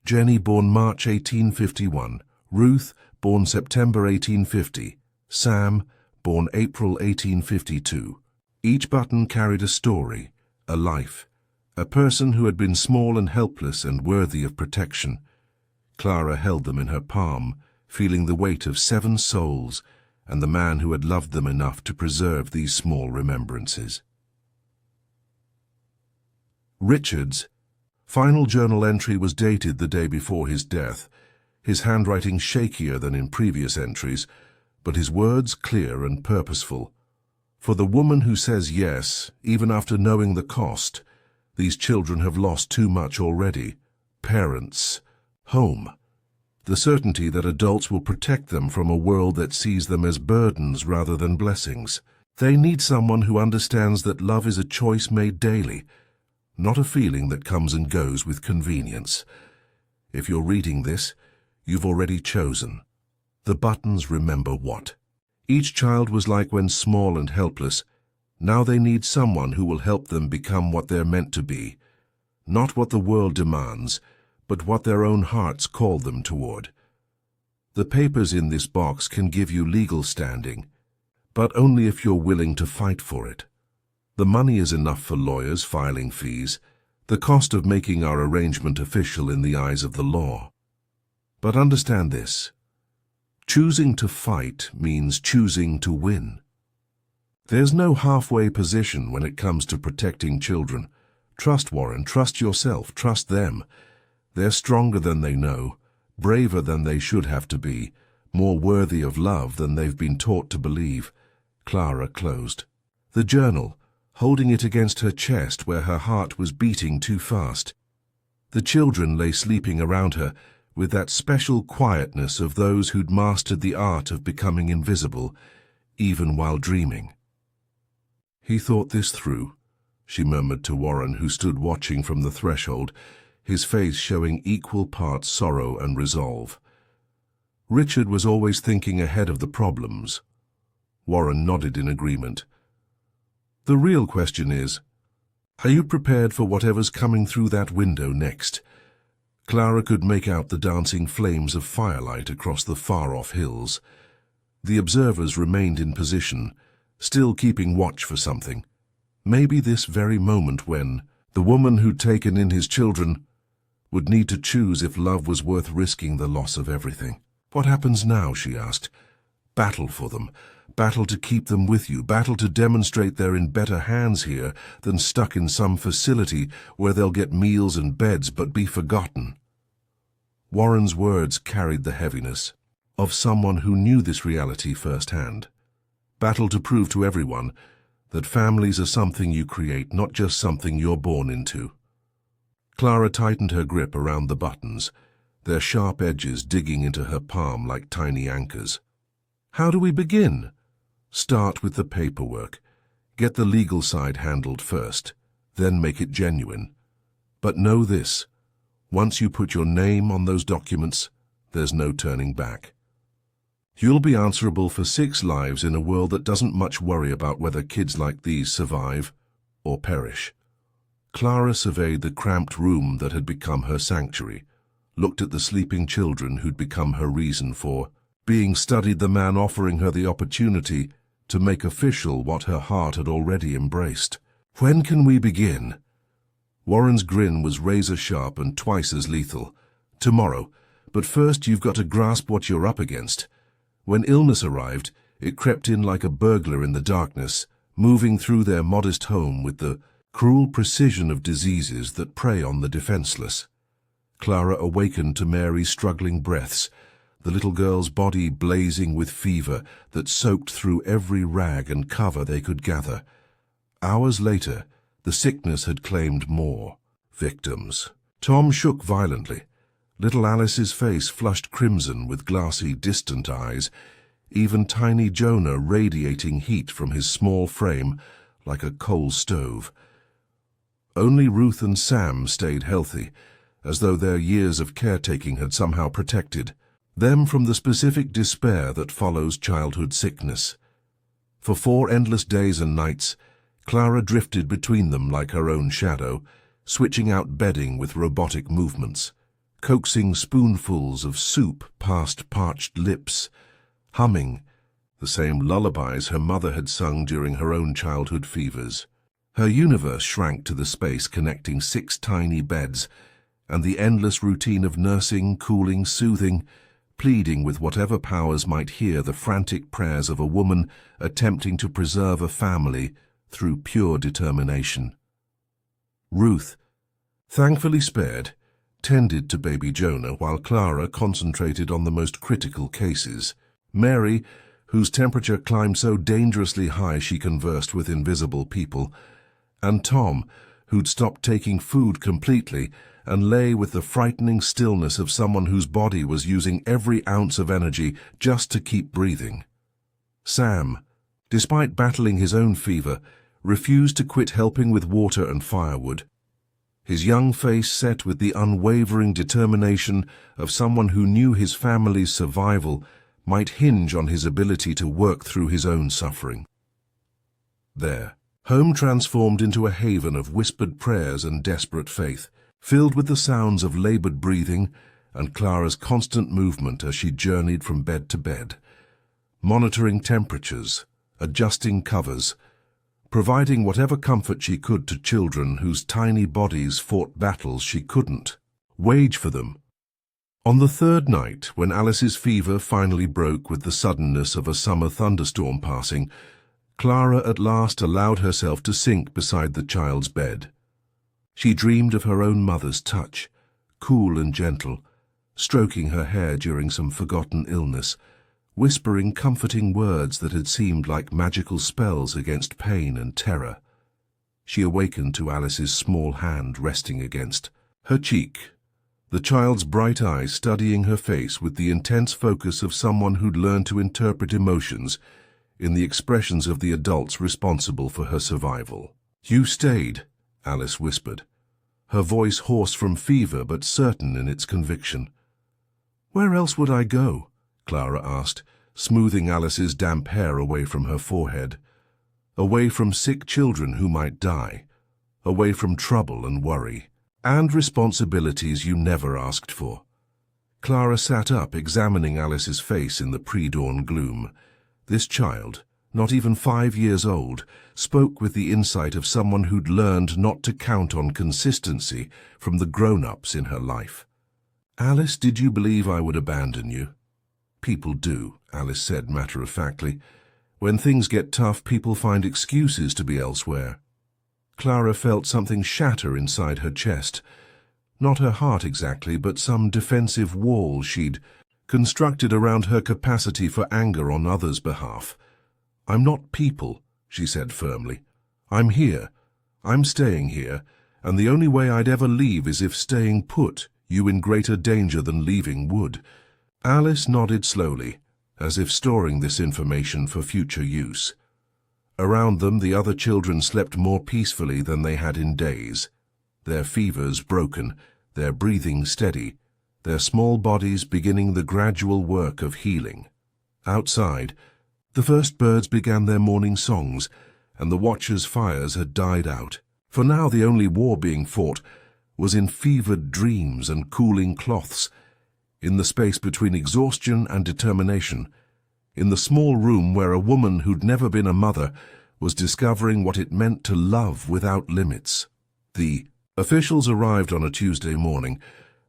Speaker 1: Jenny, born March 1851. Ruth, born September 1850. Sam, born April 1852. Each button carried a story, a life, a person who had been small and helpless and worthy of protection. Clara held them in her palm, feeling the weight of 7 souls and the man who had loved them enough to preserve these small remembrances. Richard's final journal entry was dated the day before his death, his handwriting shakier than in previous entries, but his words clear and purposeful. For the woman who says yes, even after knowing the cost, these children have lost too much already. Parents, home, the certainty that adults will protect them from a world that sees them as burdens rather than blessings. They need someone who understands that love is a choice made daily, not a feeling that comes and goes with convenience. If you're reading this, you've already chosen. The buttons remember what? Each child was like when small and helpless. Now they need someone who will help them become what they're meant to be. Not what the world demands, but what their own hearts call them toward. The papers in this box can give you legal standing, but only if you're willing to fight for it. The money is enough for lawyers' filing fees, the cost of making our arrangement official in the eyes of the law. But understand this. Choosing to fight means choosing to win. There's no halfway position when it comes to protecting children. Trust Warren, trust yourself, trust them. They're stronger than they know, braver than they should have to be, more worthy of love than they've been taught to believe. Clara closed the journal, holding it against her chest where her heart was beating too fast. The children lay sleeping around her with that special quietness of those who'd mastered the art of becoming invisible, even while dreaming. He thought this through, she murmured to Warren, who stood watching from the threshold, his face showing equal parts sorrow and resolve. Richard was always thinking ahead of the problems. Warren nodded in agreement. The real question is, are you prepared for whatever's coming through that window next? Clara could make out the dancing flames of firelight across the far-off hills. The observers remained in position, still keeping watch for something. Maybe this very moment when the woman who'd taken in his children would need to choose if love was worth risking the loss of everything. What happens now, she asked. Battle for them. Battle to keep them with you. Battle to demonstrate they're in better hands here than stuck in some facility where they'll get meals and beds but be forgotten. Warren's words carried the heaviness of someone who knew this reality firsthand. Battle to prove to everyone that families are something you create, not just something you're born into. Clara tightened her grip around the buttons, their sharp edges digging into her palm like tiny anchors. How do we begin? Start with the paperwork. Get the legal side handled first, then make it genuine. But know this, once you put your name on those documents, there's no turning back. You'll be answerable for 6 lives in a world that doesn't much worry about whether kids like these survive or perish. Clara surveyed the cramped room that had become her sanctuary, looked at the sleeping children who'd become her reason for being, studied the man offering her the opportunity to make official what her heart had already embraced. When can we begin? Warren's grin was razor-sharp and twice as lethal. Tomorrow, but first you've got to grasp what you're up against. When illness arrived, It crept in like a burglar in the darkness, moving through their modest home with the cruel precision of diseases that prey on the defenseless. Clara awakened to Mary's struggling breaths, the little girl's body blazing with fever that soaked through every rag and cover they could gather. Hours later, the sickness had claimed more victims. Tom shook violently. Little Alice's face flushed crimson with glassy, distant eyes, even tiny Jonah radiating heat from his small frame like a coal stove. Only Ruth and Sam stayed healthy, as though their years of caretaking had somehow protected them from the specific despair that follows childhood sickness. For 4 endless days and nights, Clara drifted between them like her own shadow, switching out bedding with robotic movements, coaxing spoonfuls of soup past parched lips, humming the same lullabies her mother had sung during her own childhood fevers. Her universe shrank to the space connecting 6 tiny beds, and the endless routine of nursing, cooling, soothing, pleading with whatever powers might hear the frantic prayers of a woman attempting to preserve a family through pure determination. Ruth, thankfully spared, tended to baby Jonah while Clara concentrated on the most critical cases. Mary, whose temperature climbed so dangerously high she conversed with invisible people, and Tom, who'd stopped taking food completely and lay with the frightening stillness of someone whose body was using every ounce of energy just to keep breathing. Sam, despite battling his own fever, refused to quit helping with water and firewood, his young face set with the unwavering determination of someone who knew his family's survival might hinge on his ability to work through his own suffering. There, home transformed into a haven of whispered prayers and desperate faith, filled with the sounds of labored breathing and Clara's constant movement as she journeyed from bed to bed, monitoring temperatures, adjusting covers, providing whatever comfort she could to children whose tiny bodies fought battles she couldn't wage for them. On the 3rd night, when Alice's fever finally broke with the suddenness of a summer thunderstorm passing, Clara at last allowed herself to sink beside the child's bed. She dreamed of her own mother's touch, cool and gentle, stroking her hair during some forgotten illness, whispering comforting words that had seemed like magical spells against pain and terror. She awakened to Alice's small hand resting against her cheek, the child's bright eyes studying her face with the intense focus of someone who'd learned to interpret emotions in the expressions of the adults responsible for her survival. "You stayed," Alice whispered, her voice hoarse from fever but certain in its conviction. "Where else would I go?" Clara asked, smoothing Alice's damp hair away from her forehead. Away from sick children who might die, away from trouble and worry, and responsibilities you never asked for. Clara sat up, examining Alice's face in the pre-dawn gloom. This child, not even 5 years old, spoke with the insight of someone who'd learned not to count on consistency from the grown-ups in her life. "Alice, did you believe I would abandon you?" "People do," Alice said matter-of-factly. "When things get tough, people find excuses to be elsewhere." Clara felt something shatter inside her chest. Not her heart exactly, but some defensive wall she'd constructed around her capacity for anger on others' behalf. "I'm not people," she said firmly. "I'm here. I'm staying here, and the only way I'd ever leave is if staying put you in greater danger than leaving would." Alice nodded slowly, as if storing this information for future use. Around them, the other children slept more peacefully than they had in days, their fevers broken, their breathing steady, their small bodies beginning the gradual work of healing. Outside, the first birds began their morning songs, and the watchers' fires had died out. For now the only war being fought was in fevered dreams and cooling cloths, in the space between exhaustion and determination, in the small room where a woman who'd never been a mother was discovering what it meant to love without limits. The officials arrived on a Tuesday morning,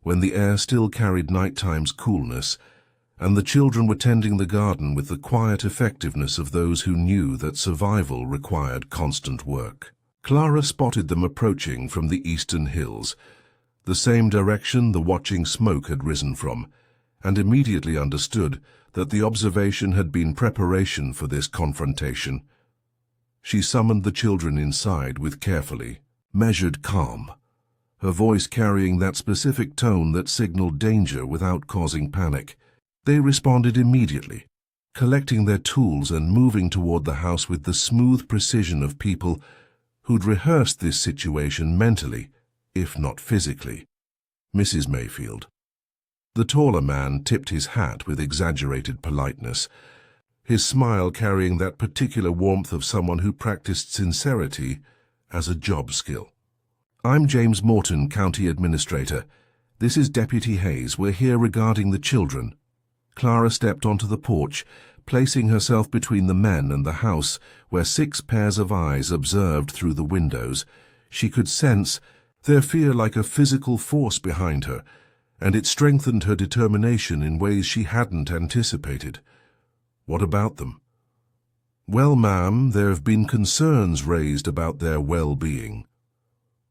Speaker 1: when the air still carried nighttime's coolness, and the children were tending the garden with the quiet effectiveness of those who knew that survival required constant work. Clara spotted them approaching from the eastern hills, the same direction the watching smoke had risen from, and immediately understood that the observation had been preparation for this confrontation. She summoned the children inside with carefully measured calm, her voice carrying that specific tone that signaled danger without causing panic. They responded immediately, collecting their tools and moving toward the house with the smooth precision of people who'd rehearsed this situation mentally, if not physically. Mrs. Mayfield. The taller man tipped his hat with exaggerated politeness, his smile carrying that particular warmth of someone who practiced sincerity as a job skill. I'm James Morton, County Administrator. This is Deputy Hayes. We're here regarding the children. Clara stepped onto the porch, placing herself between the men and the house, where 6 pairs of eyes observed through the windows. She could sense their fear like a physical force behind her, and it strengthened her determination in ways she hadn't anticipated. What about them? Well, ma'am, there have been concerns raised about their well-being.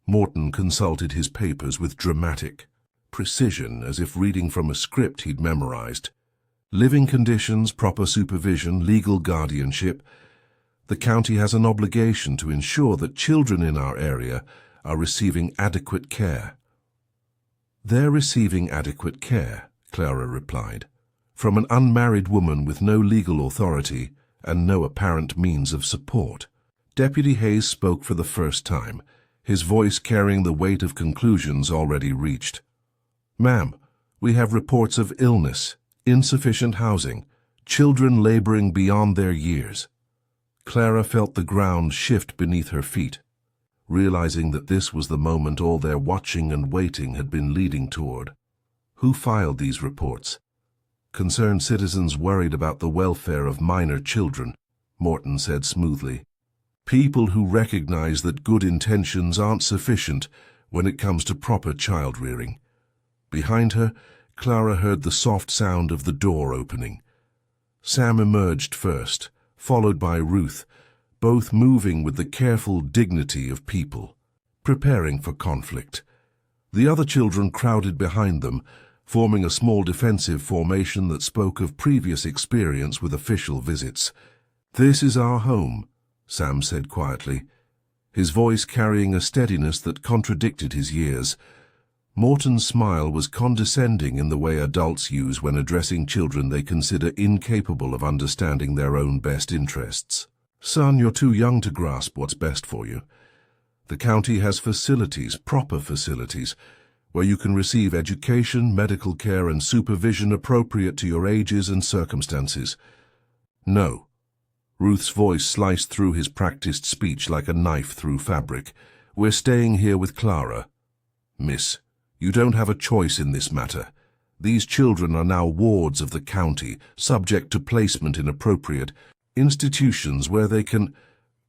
Speaker 1: Morton consulted his papers with dramatic precision, as if reading from a script he'd memorized. Living conditions, proper supervision, legal guardianship. The county has an obligation to ensure that children in our area are receiving adequate care. They're receiving adequate care, Clara replied, from an unmarried woman with no legal authority and no apparent means of support. Deputy Hayes spoke for the first time, his voice carrying the weight of conclusions already reached. Ma'am, we have reports of illness, insufficient housing, children laboring beyond their years. Clara felt the ground shift beneath her feet, realizing that this was the moment all their watching and waiting had been leading toward. Who filed these reports? Concerned citizens worried about the welfare of minor children, Morton said smoothly. People who recognize that good intentions aren't sufficient when it comes to proper child-rearing. Behind her, Clara heard the soft sound of the door opening. Sam emerged first, followed by Ruth, both moving with the careful dignity of people, preparing for conflict. The other children crowded behind them, forming a small defensive formation that spoke of previous experience with official visits. This is our home, Sam said quietly, his voice carrying a steadiness that contradicted his years. Morton's smile was condescending in the way adults use when addressing children they consider incapable of understanding their own best interests. Son, you're too young to grasp what's best for you. The county has facilities, proper facilities, where you can receive education, medical care, and supervision appropriate to your ages and circumstances. No. Ruth's voice sliced through his practiced speech like a knife through fabric. We're staying here with Clara. Miss, you don't have a choice in this matter. These children are now wards of the county, subject to placement in appropriate institutions where they can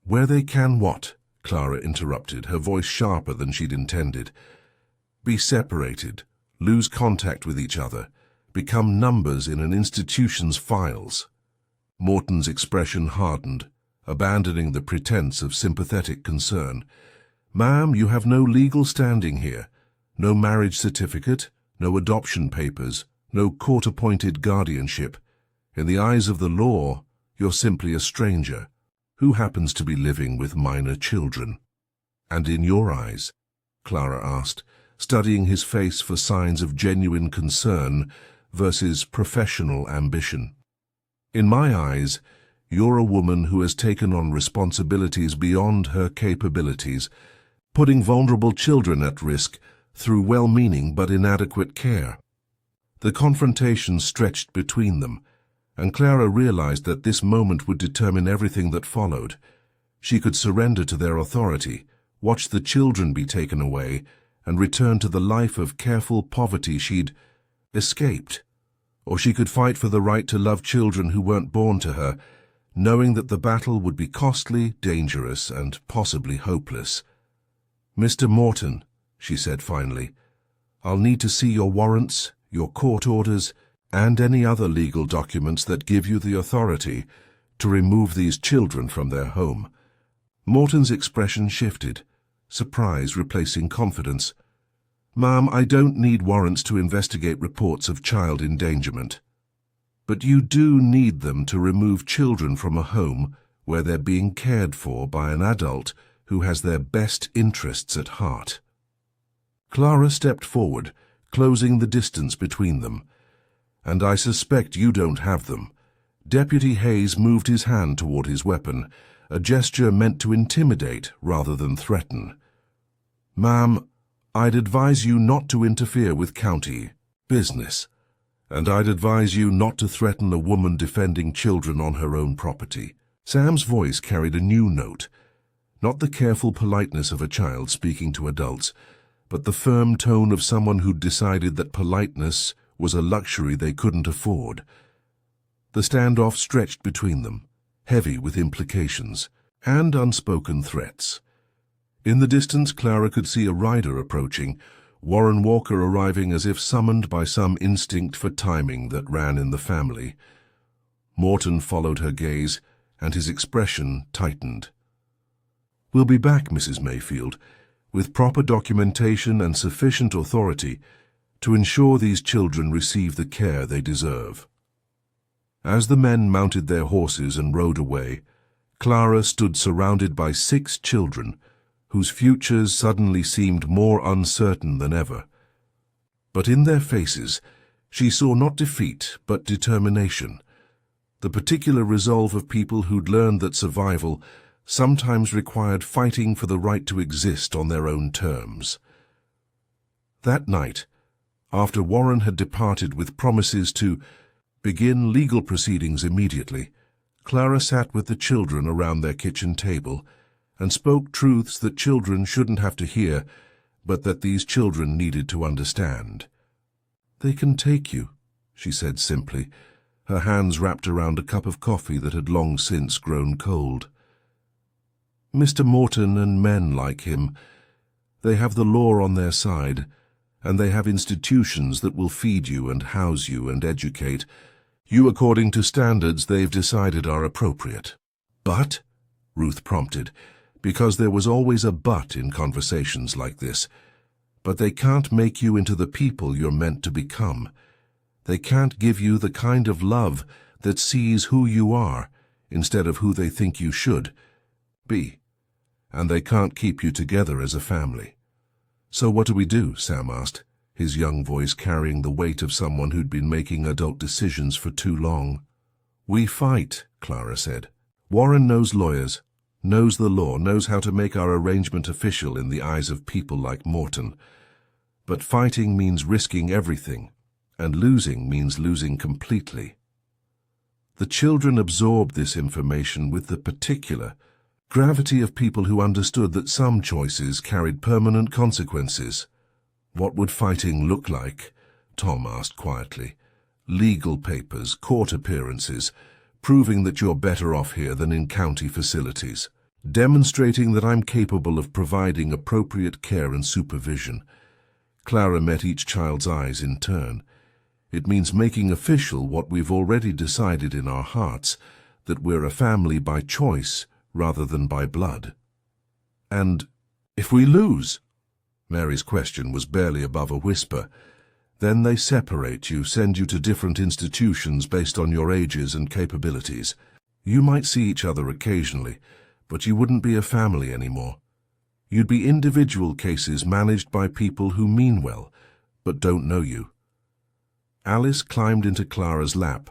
Speaker 1: what? Clara interrupted, her voice sharper than she'd intended. Be separated, lose contact with each other, become numbers in an institution's files. Morton's expression hardened, abandoning the pretense of sympathetic concern. Ma'am, you have no legal standing here. No marriage certificate, no adoption papers, no court-appointed guardianship. In the eyes of the law, you're simply a stranger who happens to be living with minor children. And in your eyes? Clara asked, studying his face for signs of genuine concern versus professional ambition. In my eyes, you're a woman who has taken on responsibilities beyond her capabilities, putting vulnerable children at risk through well-meaning but inadequate care. The confrontation stretched between them, and Clara realized that this moment would determine everything that followed. She could surrender to their authority, watch the children be taken away, and return to the life of careful poverty she'd escaped. Or she could fight for the right to love children who weren't born to her, knowing that the battle would be costly, dangerous, and possibly hopeless. Mr. Morton, she said finally, I'll need to see your warrants, your court orders, and any other legal documents that give you the authority to remove these children from their home. Morton's expression shifted, surprise replacing confidence. Ma'am, I don't need warrants to investigate reports of child endangerment. But you do need them to remove children from a home where they're being cared for by an adult who has their best interests at heart. Clara stepped forward, closing the distance between them. And I suspect you don't have them. Deputy Hayes moved his hand toward his weapon, a gesture meant to intimidate rather than threaten. Ma'am, I'd advise you not to interfere with county business, and I'd advise you not to threaten a woman defending children on her own property. Sam's voice carried a new note, not the careful politeness of a child speaking to adults, but the firm tone of someone who'd decided that politeness was a luxury they couldn't afford. The standoff stretched between them, heavy with implications and unspoken threats. In the distance, Clara could see a rider approaching, Warren Walker arriving as if summoned by some instinct for timing that ran in the family. Morton followed her gaze, and his expression tightened. We'll be back, Mrs. Mayfield, with proper documentation and sufficient authority to ensure these children receive the care they deserve. As the men mounted their horses and rode away, Clara stood surrounded by 6 children, whose futures suddenly seemed more uncertain than ever. But in their faces, she saw not defeat, but determination, the particular resolve of people who'd learned that survival sometimes required fighting for the right to exist on their own terms. That night, after Warren had departed with promises to begin legal proceedings immediately, Clara sat with the children around their kitchen table and spoke truths that children shouldn't have to hear, but that these children needed to understand. They can take you, she said simply, her hands wrapped around a cup of coffee that had long since grown cold. Mr. Morton and men like him, they have the law on their side, and they have institutions that will feed you and house you and educate you according to standards they've decided are appropriate. But, Ruth prompted, because there was always a but in conversations like this, but they can't make you into the people you're meant to become. They can't give you the kind of love that sees who you are instead of who they think you should be. And they can't keep you together as a family. So what do we do? Sam asked, his young voice carrying the weight of someone who'd been making adult decisions for too long. We fight, Clara said. Warren knows lawyers, knows the law, knows how to make our arrangement official in the eyes of people like Morton. But fighting means risking everything, and losing means losing completely. The children absorbed this information with the particular gravity of people who understood that some choices carried permanent consequences. What would fighting look like? Tom asked quietly. Legal papers, court appearances, proving that you're better off here than in county facilities, demonstrating that I'm capable of providing appropriate care and supervision. Clara met each child's eyes in turn. It means making official what we've already decided in our hearts, that we're a family by choice rather than by blood. And if we lose? Mary's question was barely above a whisper. Then they separate you, send you to different institutions based on your ages and capabilities. You might see each other occasionally, but you wouldn't be a family anymore. You'd be individual cases managed by people who mean well, but don't know you. Alice climbed into Clara's lap,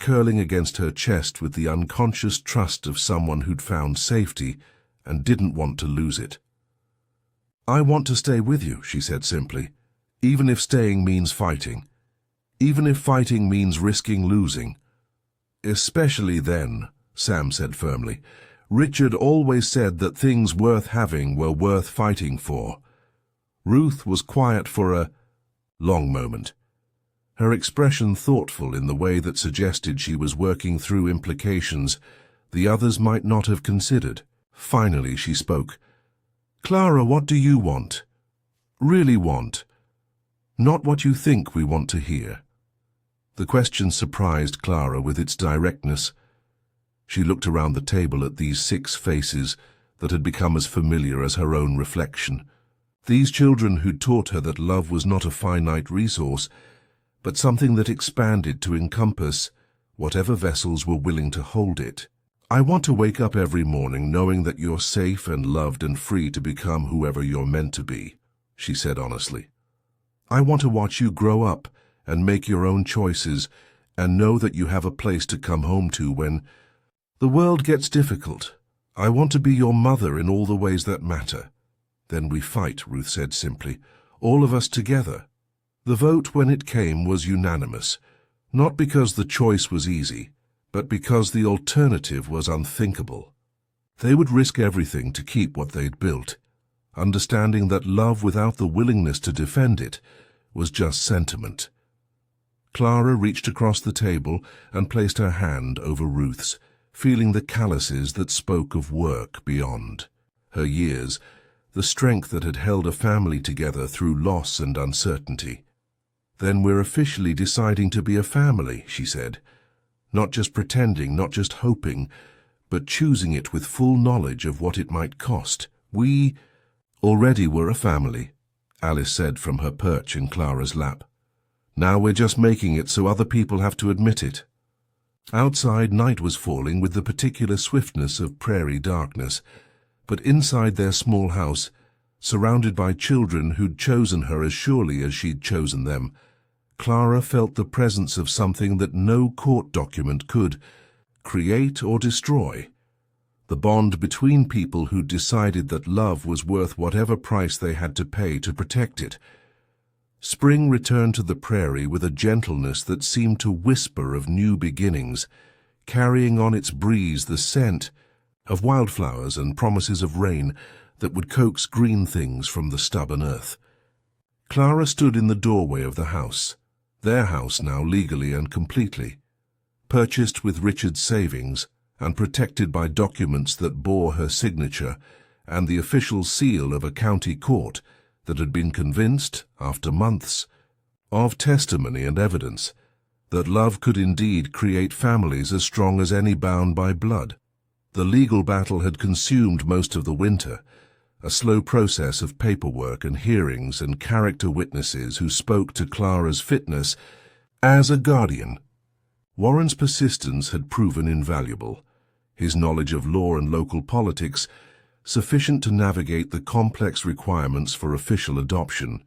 Speaker 1: curling against her chest with the unconscious trust of someone who'd found safety and didn't want to lose it. I want to stay with you, she said simply, even if staying means fighting, even if fighting means risking losing. Especially then, Sam said firmly. Richard always said that things worth having were worth fighting for. Ruth was quiet for a long moment, her expression thoughtful in the way that suggested she was working through implications the others might not have considered. Finally she spoke. Clara, what do you want? Really want? Not what you think we want to hear. The question surprised Clara with its directness. She looked around the table at these 6 faces that had become as familiar as her own reflection. These children who'd taught her that love was not a finite resource, but something that expanded to encompass whatever vessels were willing to hold it. I want to wake up every morning knowing that you're safe and loved and free to become whoever you're meant to be, she said honestly. I want to watch you grow up and make your own choices and know that you have a place to come home to when the world gets difficult. I want to be your mother in all the ways that matter. Then we fight, Ruth said simply, all of us together. The vote when it came was unanimous, not because the choice was easy, but because the alternative was unthinkable. They would risk everything to keep what they'd built, understanding that love without the willingness to defend it was just sentiment. Clara reached across the table and placed her hand over Ruth's, feeling the calluses that spoke of work beyond. Her years, the strength that had held a family together through loss and uncertainty. Then we're officially deciding to be a family, she said. Not just pretending, not just hoping, but choosing it with full knowledge of what it might cost. We already were a family, Alice said from her perch in Clara's lap. Now we're just making it so other people have to admit it. Outside, night was falling with the particular swiftness of prairie darkness, but inside their small house, surrounded by children who'd chosen her as surely as she'd chosen them, Clara felt the presence of something that no court document could create or destroy. The bond between people who'd decided that love was worth whatever price they had to pay to protect it. Spring returned to the prairie with a gentleness that seemed to whisper of new beginnings, carrying on its breeze the scent of wildflowers and promises of rain that would coax green things from the stubborn earth. Clara stood in the doorway of the house, their house now legally and completely, purchased with Richard's savings and protected by documents that bore her signature and the official seal of a county court that had been convinced, after months, of testimony and evidence, that love could indeed create families as strong as any bound by blood. The legal battle had consumed most of the winter, a slow process of paperwork and hearings and character witnesses who spoke to Clara's fitness as a guardian. Warren's persistence had proven invaluable, his knowledge of law and local politics sufficient to navigate the complex requirements for official adoption.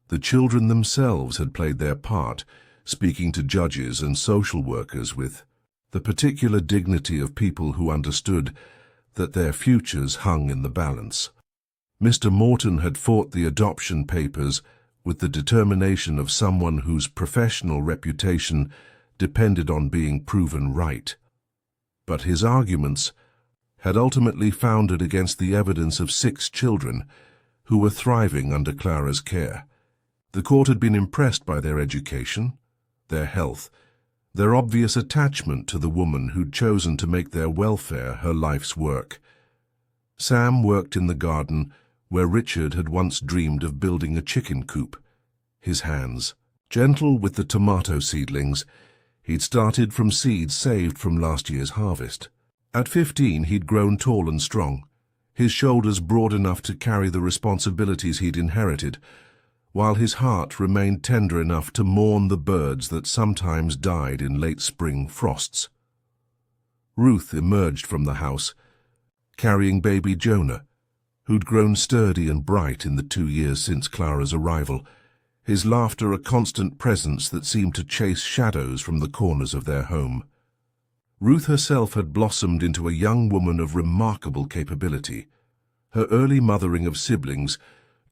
Speaker 1: The children themselves had played their part, speaking to judges and social workers with the particular dignity of people who understood that their futures hung in the balance. Mr. Morton had fought the adoption papers with the determination of someone whose professional reputation depended on being proven right. But his arguments had ultimately foundered against the evidence of 6 children who were thriving under Clara's care. The court had been impressed by their education, their health, their obvious attachment to the woman who'd chosen to make their welfare her life's work. Sam worked in the garden where Richard had once dreamed of building a chicken coop. His hands, gentle with the tomato seedlings, he'd started from seeds saved from last year's harvest. At 15, he'd grown tall and strong, his shoulders broad enough to carry the responsibilities he'd inherited, while his heart remained tender enough to mourn the birds that sometimes died in late spring frosts. Ruth emerged from the house, carrying baby Jonah, who'd grown sturdy and bright in the 2 years since Clara's arrival, his laughter a constant presence that seemed to chase shadows from the corners of their home. Ruth herself had blossomed into a young woman of remarkable capability. Her early mothering of siblings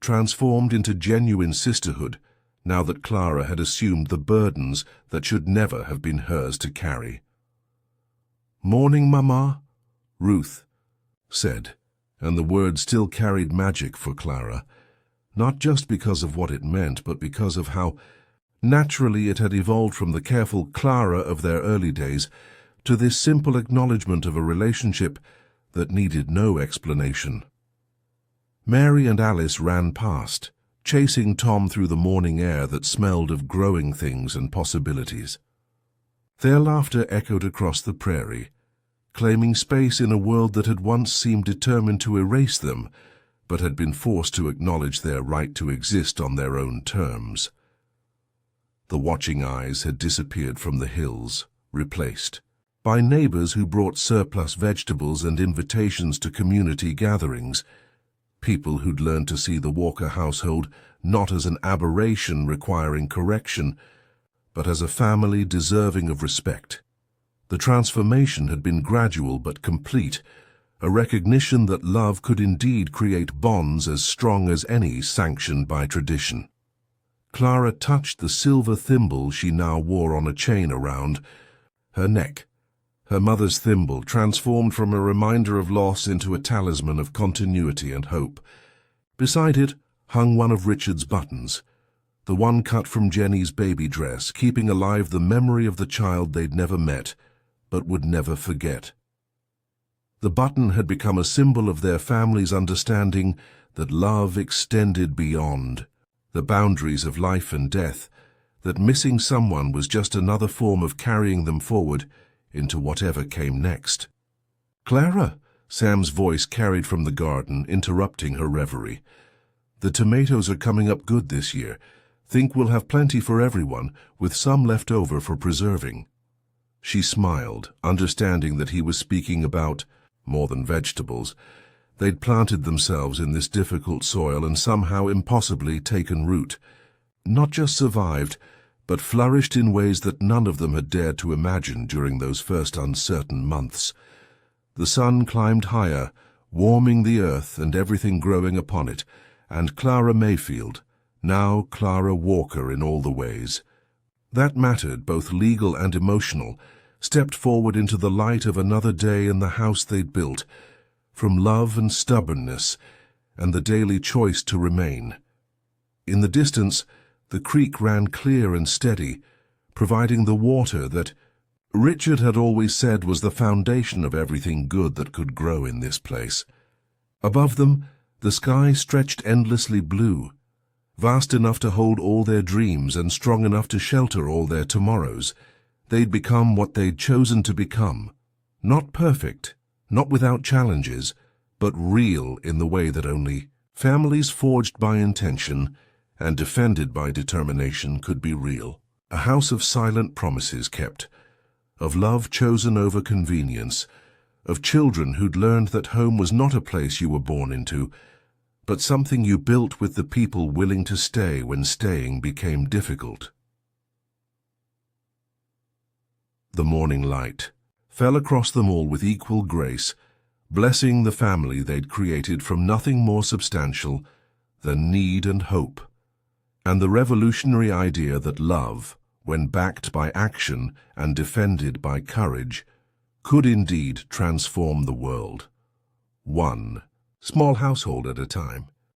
Speaker 1: transformed into genuine sisterhood now that Clara had assumed the burdens that should never have been hers to carry. "Morning, Mama," Ruth said, and the word still carried magic for Clara, not just because of what it meant, but because of how naturally it had evolved from the careful Clara of their early days to this simple acknowledgement of a relationship that needed no explanation. Mary and Alice ran past, chasing Tom through the morning air that smelled of growing things and possibilities. Their laughter echoed across the prairie, claiming space in a world that had once seemed determined to erase them, but had been forced to acknowledge their right to exist on their own terms. The watching eyes had disappeared from the hills, replaced by neighbors who brought surplus vegetables and invitations to community gatherings, people who'd learned to see the Walker household not as an aberration requiring correction, but as a family deserving of respect. The transformation had been gradual but complete, a recognition that love could indeed create bonds as strong as any sanctioned by tradition. Clara touched the silver thimble she now wore on a chain around her neck. Her mother's thimble transformed from a reminder of loss into a talisman of continuity and hope. Beside it hung one of Richard's buttons, the one cut from Jenny's baby dress, keeping alive the memory of the child they'd never met, but would never forget. The button had become a symbol of their family's understanding that love extended beyond the boundaries of life and death, that missing someone was just another form of carrying them forward into whatever came next. "Clara," Sam's voice carried from the garden, interrupting her reverie. "The tomatoes are coming up good this year. Think we'll have plenty for everyone, with some left over for preserving." She smiled, understanding that he was speaking about more than vegetables. They'd planted themselves in this difficult soil and somehow impossibly taken root. Not just survived, but flourished in ways that none of them had dared to imagine during those first uncertain months. The sun climbed higher, warming the earth and everything growing upon it, and Clara Mayfield, now Clara Walker in all the ways that mattered, both legal and emotional, stepped forward into the light of another day in the house they'd built, from love and stubbornness and the daily choice to remain. In the distance, the creek ran clear and steady, providing the water that Richard had always said was the foundation of everything good that could grow in this place. Above them, the sky stretched endlessly blue, vast enough to hold all their dreams and strong enough to shelter all their tomorrows. They'd become what they'd chosen to become. Not perfect, not without challenges, but real in the way that only families forged by intention and defended by determination could be real. A house of silent promises kept, of love chosen over convenience, of children who'd learned that home was not a place you were born into, but something you built with the people willing to stay when staying became difficult. The morning light fell across them all with equal grace, blessing the family they'd created from nothing more substantial than need and hope, and the revolutionary idea that love, when backed by action and defended by courage, could indeed transform the world, one small household at a time.